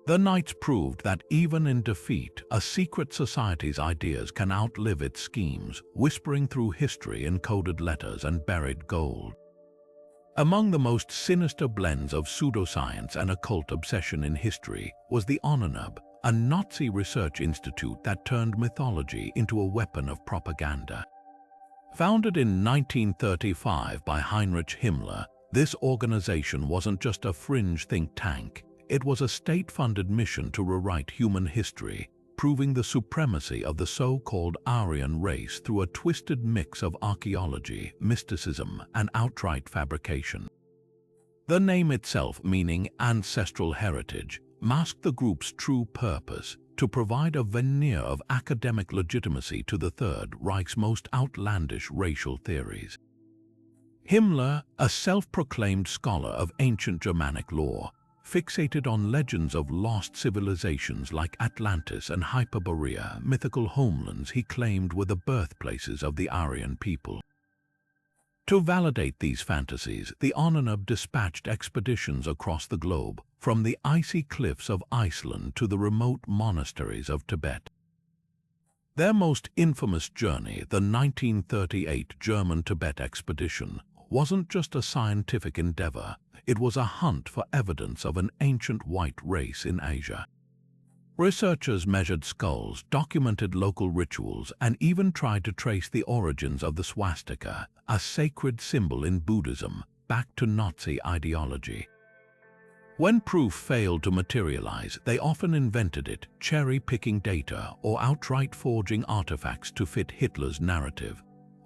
The Knights proved that even in defeat, a secret society's ideas can outlive its schemes, whispering through history in coded letters and buried gold. Among the most sinister blends of pseudoscience and occult obsession in history was the Onanub, a Nazi research institute that turned mythology into a weapon of propaganda. Founded in 1935 by Heinrich Himmler, this organization wasn't just a fringe think tank. It was a state-funded mission to rewrite human history, proving the supremacy of the so-called Aryan race through a twisted mix of archaeology, mysticism, and outright fabrication. The name itself, meaning ancestral heritage, masked the group's true purpose: to provide a veneer of academic legitimacy to the Third Reich's most outlandish racial theories. Himmler, a self-proclaimed scholar of ancient Germanic lore, fixated on legends of lost civilizations like Atlantis and Hyperborea, mythical homelands he claimed were the birthplaces of the Aryan people. To validate these fantasies, the Onanub dispatched expeditions across the globe, from the icy cliffs of Iceland to the remote monasteries of Tibet. Their most infamous journey, the 1938 German Tibet expedition, wasn't just a scientific endeavor, it was a hunt for evidence of an ancient white race in Asia. Researchers measured skulls, documented local rituals, and even tried to trace the origins of the swastika, a sacred symbol in Buddhism, back to Nazi ideology. When proof failed to materialize, they often invented it, cherry-picking data or outright forging artifacts to fit Hitler's narrative.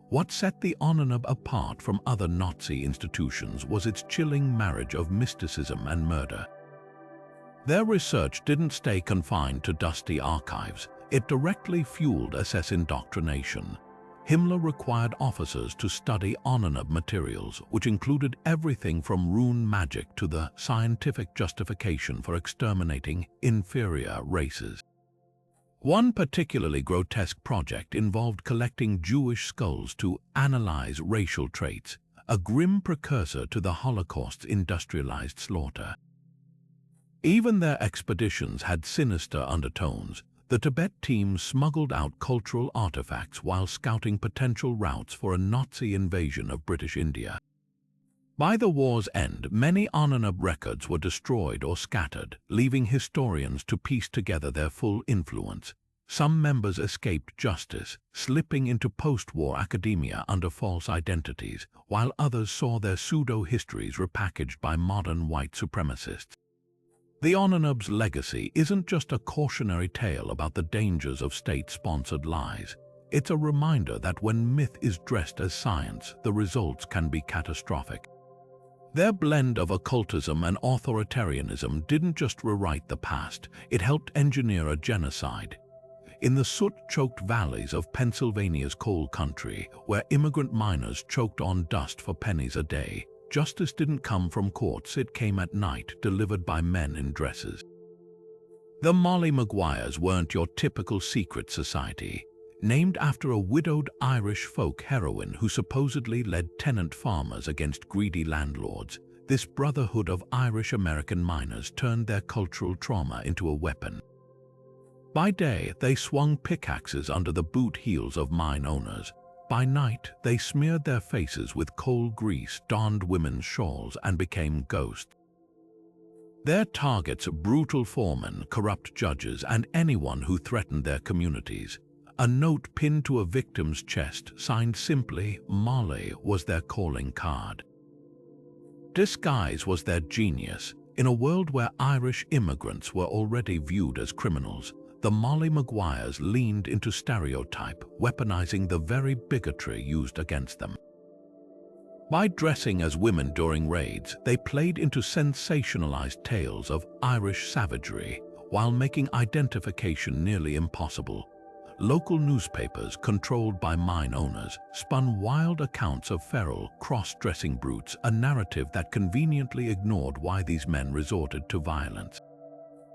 What set the Onanub apart from other Nazi institutions was its chilling marriage of mysticism and murder. Their research didn't stay confined to dusty archives. It directly fueled SS indoctrination. Himmler required officers to study Onanub materials, which included everything from rune magic to the scientific justification for exterminating inferior races. One particularly grotesque project involved collecting Jewish skulls to analyze racial traits, a grim precursor to the Holocaust's industrialized slaughter. Even their expeditions had sinister undertones. The Tibet team smuggled out cultural artifacts while scouting potential routes for a Nazi invasion of British India. By the war's end, many Onanub records were destroyed or scattered, leaving historians to piece together their full influence. Some members escaped justice, slipping into post-war academia under false identities, while others saw their pseudo-histories repackaged by modern white supremacists. The Onanub's legacy isn't just a cautionary tale about the dangers of state-sponsored lies. It's a reminder that when myth is dressed as science, the results can be catastrophic. Their blend of occultism and authoritarianism didn't just rewrite the past, it helped engineer a genocide. In the soot-choked valleys of Pennsylvania's coal country, where immigrant miners choked on dust for pennies a day, justice didn't come from courts, it came at night, delivered by men in dresses. The Molly Maguires weren't your typical secret society. Named after a widowed Irish folk heroine who supposedly led tenant farmers against greedy landlords, this brotherhood of Irish-American miners turned their cultural trauma into a weapon. By day, they swung pickaxes under the boot heels of mine owners. By night, they smeared their faces with coal grease, donned women's shawls, and became ghosts. Their targets: brutal foremen, corrupt judges, and anyone who threatened their communities. A note pinned to a victim's chest, signed simply Molly, was their calling card. Disguise was their genius. In a world where Irish immigrants were already viewed as criminals, the Molly Maguires leaned into stereotype, weaponizing the very bigotry used against them. By dressing as women during raids, they played into sensationalized tales of Irish savagery, while making identification nearly impossible. Local newspapers, controlled by mine owners, spun wild accounts of feral, cross-dressing brutes, a narrative that conveniently ignored why these men resorted to violence.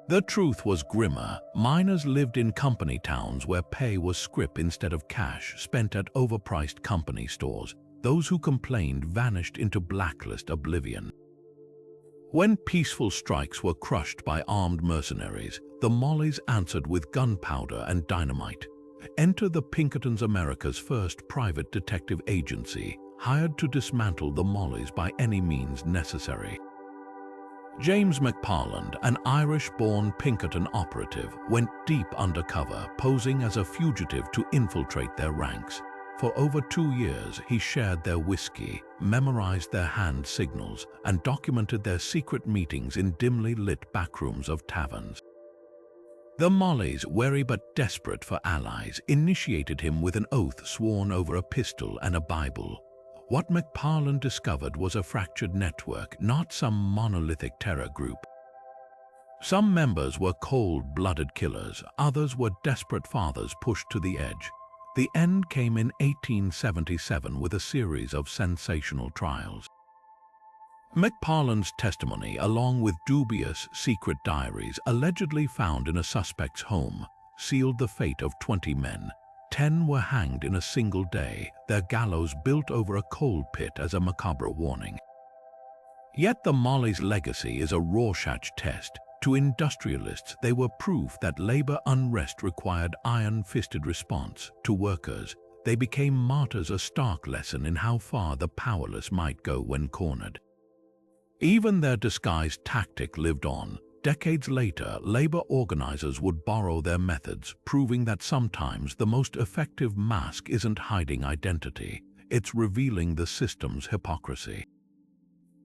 The truth was grimmer. Miners lived in company towns where pay was scrip instead of cash, spent at overpriced company stores. Those who complained vanished into blacklist oblivion. When peaceful strikes were crushed by armed mercenaries, the Mollies answered with gunpowder and dynamite. Enter the Pinkertons, America's first private detective agency, hired to dismantle the Mollies by any means necessary. James McParland, an Irish-born Pinkerton operative, went deep undercover, posing as a fugitive to infiltrate their ranks. For over 2 years, he shared their whiskey, memorized their hand signals, and documented their secret meetings in dimly lit backrooms of taverns. The Mollies, wary but desperate for allies, initiated him with an oath sworn over a pistol and a Bible. What McParland discovered was a fractured network, not some monolithic terror group. Some members were cold-blooded killers, others were desperate fathers pushed to the edge. The end came in 1877 with a series of sensational trials. McParland's testimony, along with dubious secret diaries allegedly found in a suspect's home, sealed the fate of 20 men. 10 were hanged in a single day, their gallows built over a coal pit as a macabre warning. Yet the Molly's legacy is a Rorschach test. To industrialists, they were proof that labor unrest required iron-fisted response. To workers, they became martyrs, a stark lesson in how far the powerless might go when cornered. Even their disguised tactic lived on. Decades later, labor organizers would borrow their methods, proving that sometimes the most effective mask isn't hiding identity, it's revealing the system's hypocrisy.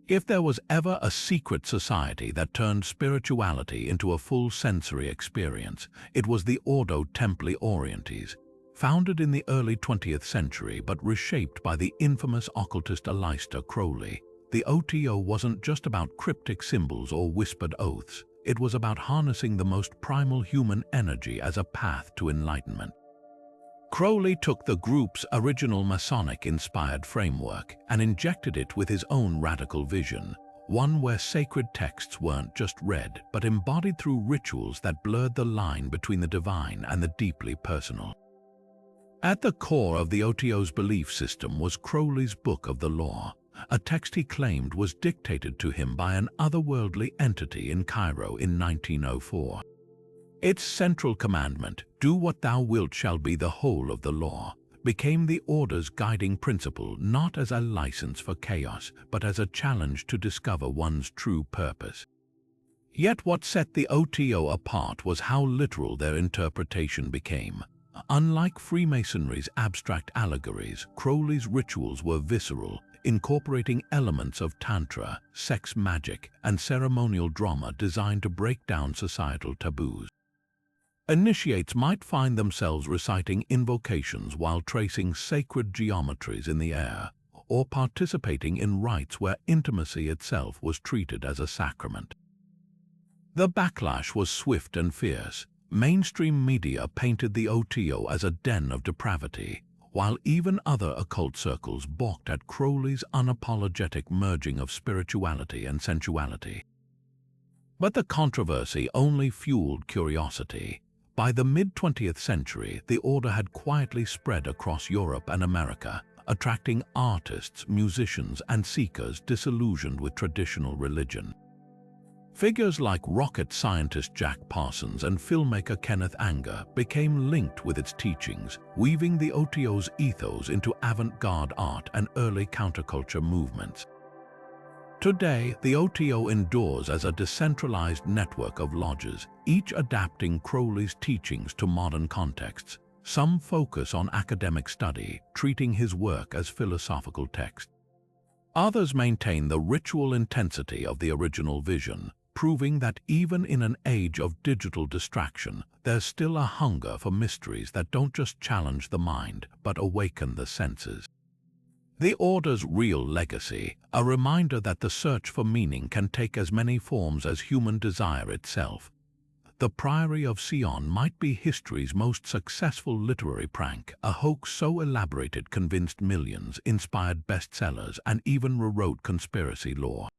If there was ever a secret society that turned spirituality into a full sensory experience, it was the Ordo Templi Orientis, founded in the early 20th century but reshaped by the infamous occultist Aleister Crowley. The OTO wasn't just about cryptic symbols or whispered oaths, it was about harnessing the most primal human energy as a path to enlightenment. Crowley took the group's original Masonic-inspired framework and injected it with his own radical vision, one where sacred texts weren't just read but embodied through rituals that blurred the line between the divine and the deeply personal. At the core of the OTO's belief system was Crowley's Book of the Law, a text he claimed was dictated to him by an otherworldly entity in Cairo in 1904. Its central commandment, "Do what thou wilt shall be the whole of the law," became the order's guiding principle, not as a license for chaos, but as a challenge to discover one's true purpose. Yet what set the OTO apart was how literal their interpretation became. Unlike Freemasonry's abstract allegories, Crowley's rituals were visceral, incorporating elements of tantra, sex magic, and ceremonial drama designed to break down societal taboos. Initiates might find themselves reciting invocations while tracing sacred geometries in the air, or participating in rites where intimacy itself was treated as a sacrament. The backlash was swift and fierce. Mainstream media painted the OTO as a den of depravity, while even other occult circles balked at Crowley's unapologetic merging of spirituality and sensuality. But the controversy only fueled curiosity. By the mid-20th century, the order had quietly spread across Europe and America, attracting artists, musicians, and seekers disillusioned with traditional religion. Figures like rocket scientist Jack Parsons and filmmaker Kenneth Anger became linked with its teachings, weaving the OTO's ethos into avant-garde art and early counterculture movements. Today, the OTO endures as a decentralized network of lodges, each adapting Crowley's teachings to modern contexts. Some focus on academic study, treating his work as philosophical text. Others maintain the ritual intensity of the original vision, proving that even in an age of digital distraction, there's still a hunger for mysteries that don't just challenge the mind, but awaken the senses. The Order's real legacy, a reminder that the search for meaning can take as many forms as human desire itself. The Priory of Sion might be history's most successful literary prank, a hoax so elaborate it convinced millions, inspired bestsellers, and even rewrote conspiracy lore.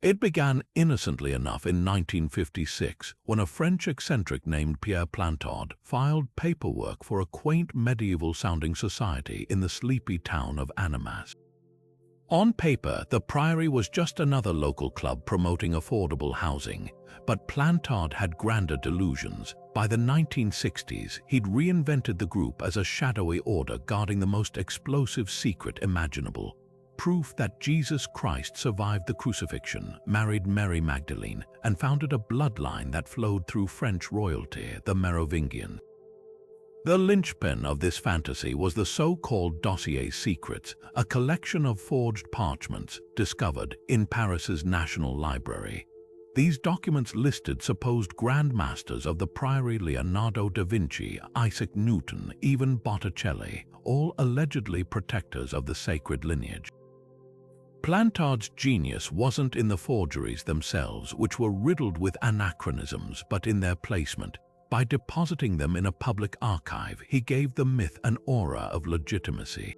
It began innocently enough in 1956, when a French eccentric named Pierre Plantard filed paperwork for a quaint medieval-sounding society in the sleepy town of Annemasse. On paper, the Priory was just another local club promoting affordable housing, but Plantard had grander delusions. By the 1960s, he'd reinvented the group as a shadowy order guarding the most explosive secret imaginable. Proof that Jesus Christ survived the crucifixion, married Mary Magdalene, and founded a bloodline that flowed through French royalty, the Merovingians. The linchpin of this fantasy was the so-called Dossier Secrets, a collection of forged parchments discovered in Paris's National Library. These documents listed supposed Grand Masters of the Priory: Leonardo da Vinci, Isaac Newton, even Botticelli, all allegedly protectors of the sacred lineage. Plantard's genius wasn't in the forgeries themselves, which were riddled with anachronisms, but in their placement. By depositing them in a public archive, he gave the myth an aura of legitimacy.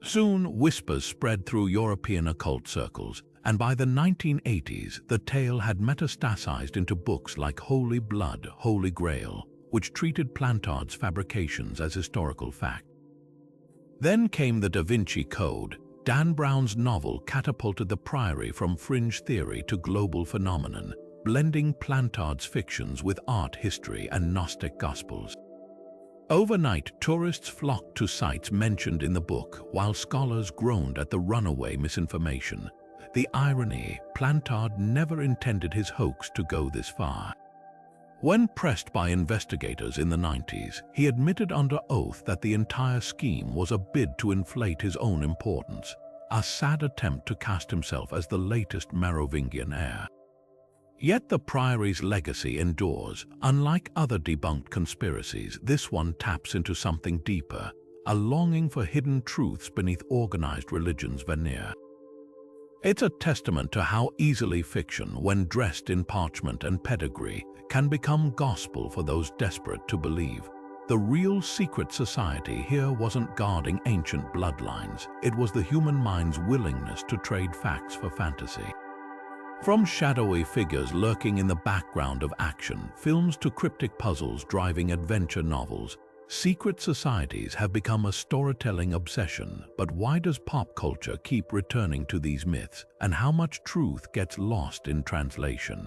Soon, whispers spread through European occult circles, and by the 1980s, the tale had metastasized into books like Holy Blood, Holy Grail, which treated Plantard's fabrications as historical fact. Then came the Da Vinci Code. Dan Brown's novel catapulted the Priory from fringe theory to global phenomenon, blending Plantard's fictions with art history and Gnostic Gospels. Overnight, tourists flocked to sites mentioned in the book, while scholars groaned at the runaway misinformation. The irony: Plantard never intended his hoax to go this far. When pressed by investigators in the 90s, he admitted under oath that the entire scheme was a bid to inflate his own importance, a sad attempt to cast himself as the latest Merovingian heir. Yet the Priory's legacy endures. Unlike other debunked conspiracies, this one taps into something deeper, a longing for hidden truths beneath organized religion's veneer. It's a testament to how easily fiction, when dressed in parchment and pedigree, can become gospel for those desperate to believe. The real secret society here wasn't guarding ancient bloodlines, it was the human mind's willingness to trade facts for fantasy. From shadowy figures lurking in the background of action films to cryptic puzzles driving adventure novels, secret societies have become a storytelling obsession. But why does pop culture keep returning to these myths, and how much truth gets lost in translation?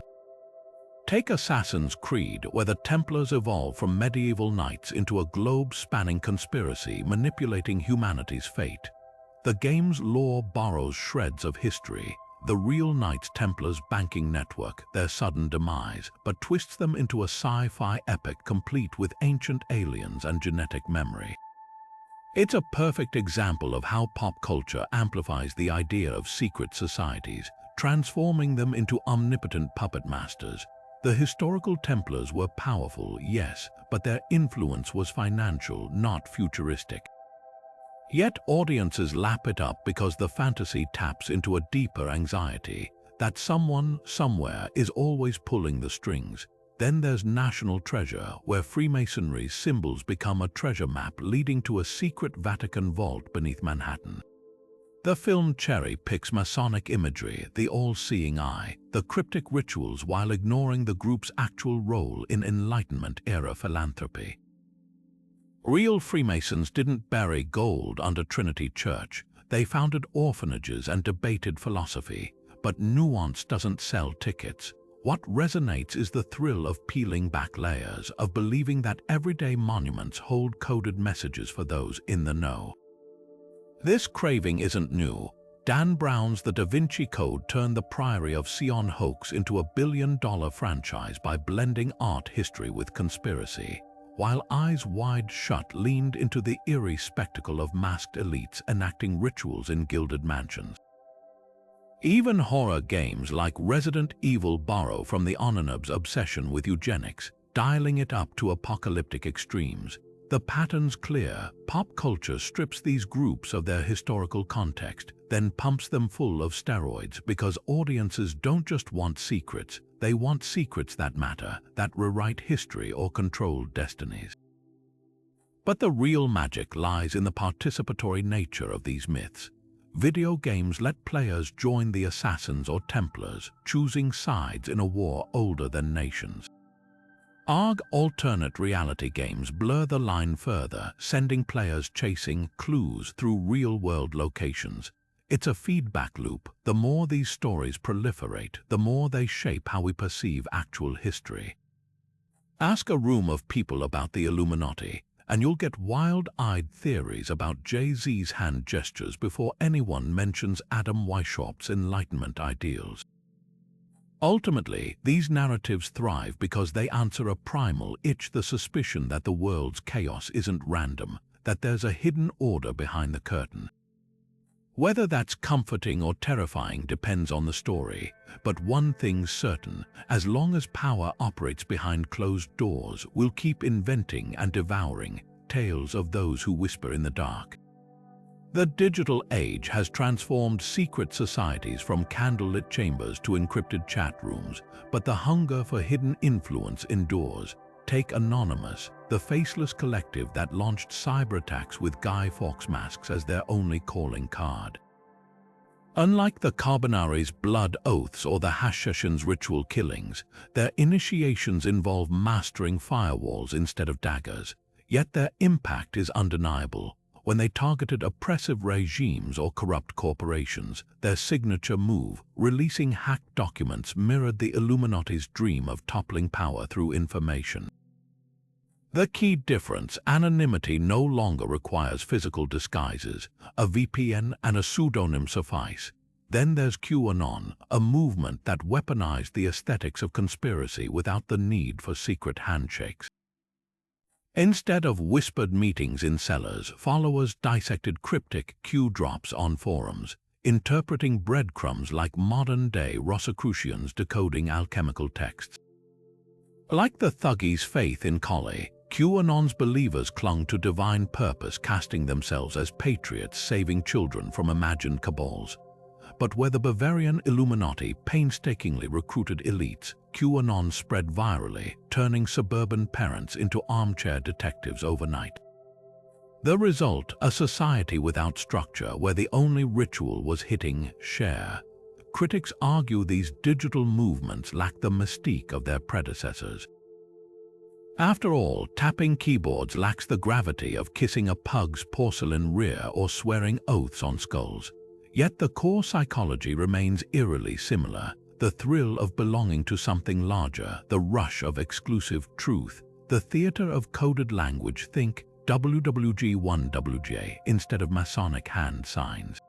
Take Assassin's Creed, where the Templars evolved from medieval knights into a globe-spanning conspiracy manipulating humanity's fate. The game's lore borrows shreds of history, the real Knights Templars banking network, their sudden demise, but twists them into a sci-fi epic complete with ancient aliens and genetic memory. It's a perfect example of how pop culture amplifies the idea of secret societies, transforming them into omnipotent puppet masters. The historical Templars were powerful, yes, but their influence was financial, not futuristic. Yet audiences lap it up because the fantasy taps into a deeper anxiety, that someone, somewhere, is always pulling the strings. Then there's National Treasure, where Freemasonry's symbols become a treasure map leading to a secret Vatican vault beneath Manhattan. The film cherry-picks Masonic imagery, the all-seeing eye, the cryptic rituals, while ignoring the group's actual role in Enlightenment-era philanthropy. Real Freemasons didn't bury gold under Trinity Church. They founded orphanages and debated philosophy. But nuance doesn't sell tickets. What resonates is the thrill of peeling back layers, of believing that everyday monuments hold coded messages for those in the know. This craving isn't new. Dan Brown's The Da Vinci Code turned the Priory of Sion hoax into a billion-dollar franchise by blending art history with conspiracy, while Eyes Wide Shut leaned into the eerie spectacle of masked elites enacting rituals in gilded mansions. Even horror games like Resident Evil borrow from the Onanub's obsession with eugenics, dialing it up to apocalyptic extremes. The pattern's clear. Pop culture strips these groups of their historical context, then pumps them full of steroids because audiences don't just want secrets, they want secrets that matter, that rewrite history or control destinies. But the real magic lies in the participatory nature of these myths. Video games let players join the Assassins or Templars, choosing sides in a war older than nations. Alternate reality games blur the line further, sending players chasing clues through real-world locations. It's a feedback loop. The more these stories proliferate, the more they shape how we perceive actual history. Ask a room of people about the Illuminati, and you'll get wild-eyed theories about Jay-Z's hand gestures before anyone mentions Adam Weishaupt's Enlightenment ideals. Ultimately, these narratives thrive because they answer a primal itch, the suspicion that the world's chaos isn't random, that there's a hidden order behind the curtain. Whether that's comforting or terrifying depends on the story, but one thing's certain: as long as power operates behind closed doors, we'll keep inventing and devouring tales of those who whisper in the dark. The digital age has transformed secret societies from candlelit chambers to encrypted chat rooms, but the hunger for hidden influence endures. Take Anonymous, the faceless collective that launched cyber attacks with Guy Fawkes masks as their only calling card. Unlike the Carbonari's blood oaths or the Hashshashin's ritual killings, their initiations involve mastering firewalls instead of daggers. Yet their impact is undeniable. When they targeted oppressive regimes or corrupt corporations, their signature move, releasing hacked documents, mirrored the Illuminati's dream of toppling power through information. The key difference: anonymity no longer requires physical disguises. A VPN and a pseudonym suffice. Then there's QAnon, a movement that weaponized the aesthetics of conspiracy without the need for secret handshakes. Instead of whispered meetings in cellars, followers dissected cryptic Q-drops on forums, interpreting breadcrumbs like modern-day Rosicrucians decoding alchemical texts. Like the Thuggee's faith in Kali, QAnon's believers clung to divine purpose, casting themselves as patriots saving children from imagined cabals. But where the Bavarian Illuminati painstakingly recruited elites, QAnon spread virally, turning suburban parents into armchair detectives overnight. The result: a society without structure, where the only ritual was hitting share. Critics argue these digital movements lack the mystique of their predecessors. After all, tapping keyboards lacks the gravity of kissing a pug's porcelain rear or swearing oaths on skulls. Yet the core psychology remains eerily similar: the thrill of belonging to something larger, the rush of exclusive truth, the theater of coded language. Think WWG1WJ instead of Masonic hand signs.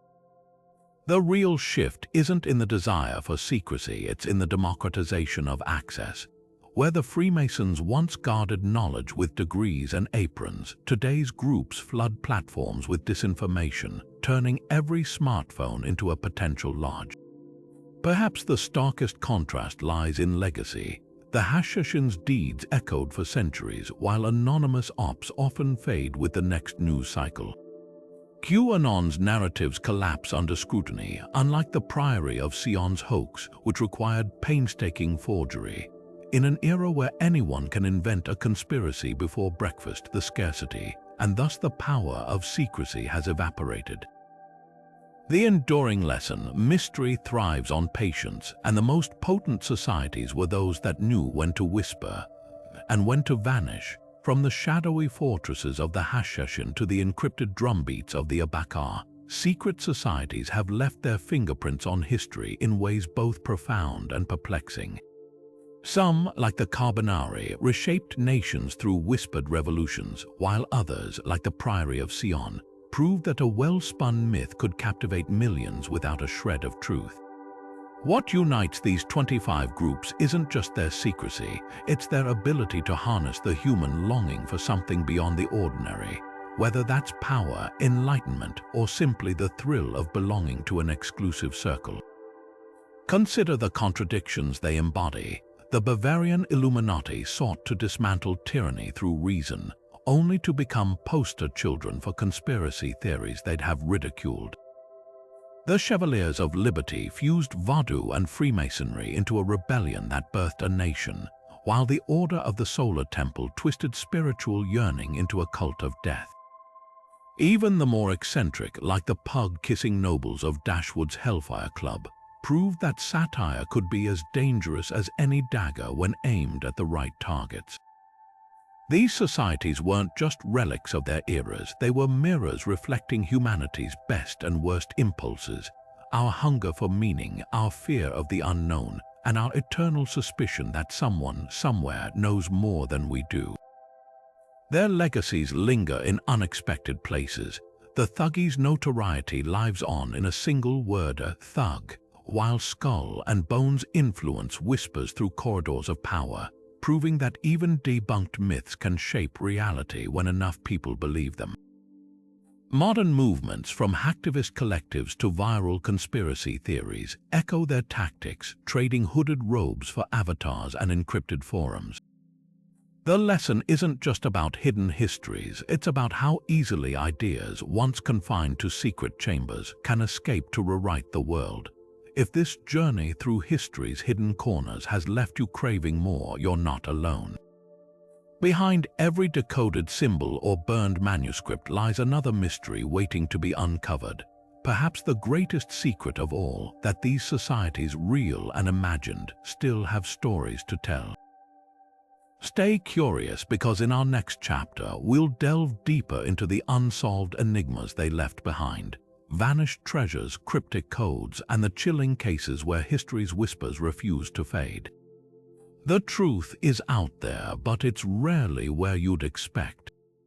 The real shift isn't in the desire for secrecy, it's in the democratization of access. Where the Freemasons once guarded knowledge with degrees and aprons, today's groups flood platforms with disinformation, turning every smartphone into a potential lodge. Perhaps the starkest contrast lies in legacy. The Hashshashin's deeds echoed for centuries, while anonymous ops often fade with the next news cycle. QAnon's narratives collapse under scrutiny, unlike the Priory of Sion's hoax, which required painstaking forgery. In an era where anyone can invent a conspiracy before breakfast, the scarcity, and thus the power of secrecy, has evaporated. The enduring lesson: mystery thrives on patience, and the most potent societies were those that knew when to whisper and when to vanish. From the shadowy fortresses of the Hashshashin to the encrypted drumbeats of the Abakar, secret societies have left their fingerprints on history in ways both profound and perplexing. Some, like the Carbonari, reshaped nations through whispered revolutions, while others, like the Priory of Sion, proved that a well-spun myth could captivate millions without a shred of truth. What unites these 25 groups isn't just their secrecy, it's their ability to harness the human longing for something beyond the ordinary, whether that's power, enlightenment, or simply the thrill of belonging to an exclusive circle. Consider the contradictions they embody. The Bavarian Illuminati sought to dismantle tyranny through reason, only to become poster children for conspiracy theories they'd have ridiculed. The Chevaliers of Liberty fused Vodou and Freemasonry into a rebellion that birthed a nation, while the Order of the Solar Temple twisted spiritual yearning into a cult of death. Even the more eccentric, like the pug-kissing nobles of Dashwood's Hellfire Club, proved that satire could be as dangerous as any dagger when aimed at the right targets. These societies weren't just relics of their eras, they were mirrors reflecting humanity's best and worst impulses: our hunger for meaning, our fear of the unknown, and our eternal suspicion that someone, somewhere, knows more than we do. Their legacies linger in unexpected places. The Thuggee's notoriety lives on in a single word, thug, while Skull and Bones' influence whispers through corridors of power, proving that even debunked myths can shape reality when enough people believe them. Modern movements, from hacktivist collectives to viral conspiracy theories, echo their tactics, trading hooded robes for avatars and encrypted forums. The lesson isn't just about hidden histories, it's about how easily ideas, once confined to secret chambers, can escape to rewrite the world. If this journey through history's hidden corners has left you craving more, you're not alone. Behind every decoded symbol or burned manuscript lies another mystery waiting to be uncovered. Perhaps the greatest secret of all, that these societies, real and imagined, still have stories to tell. Stay curious, because in our next chapter, we'll delve deeper into the unsolved enigmas they left behind. Vanished treasures, cryptic codes, and the chilling cases where history's whispers refuse to fade. The truth is out there, but it's rarely where you'd expect.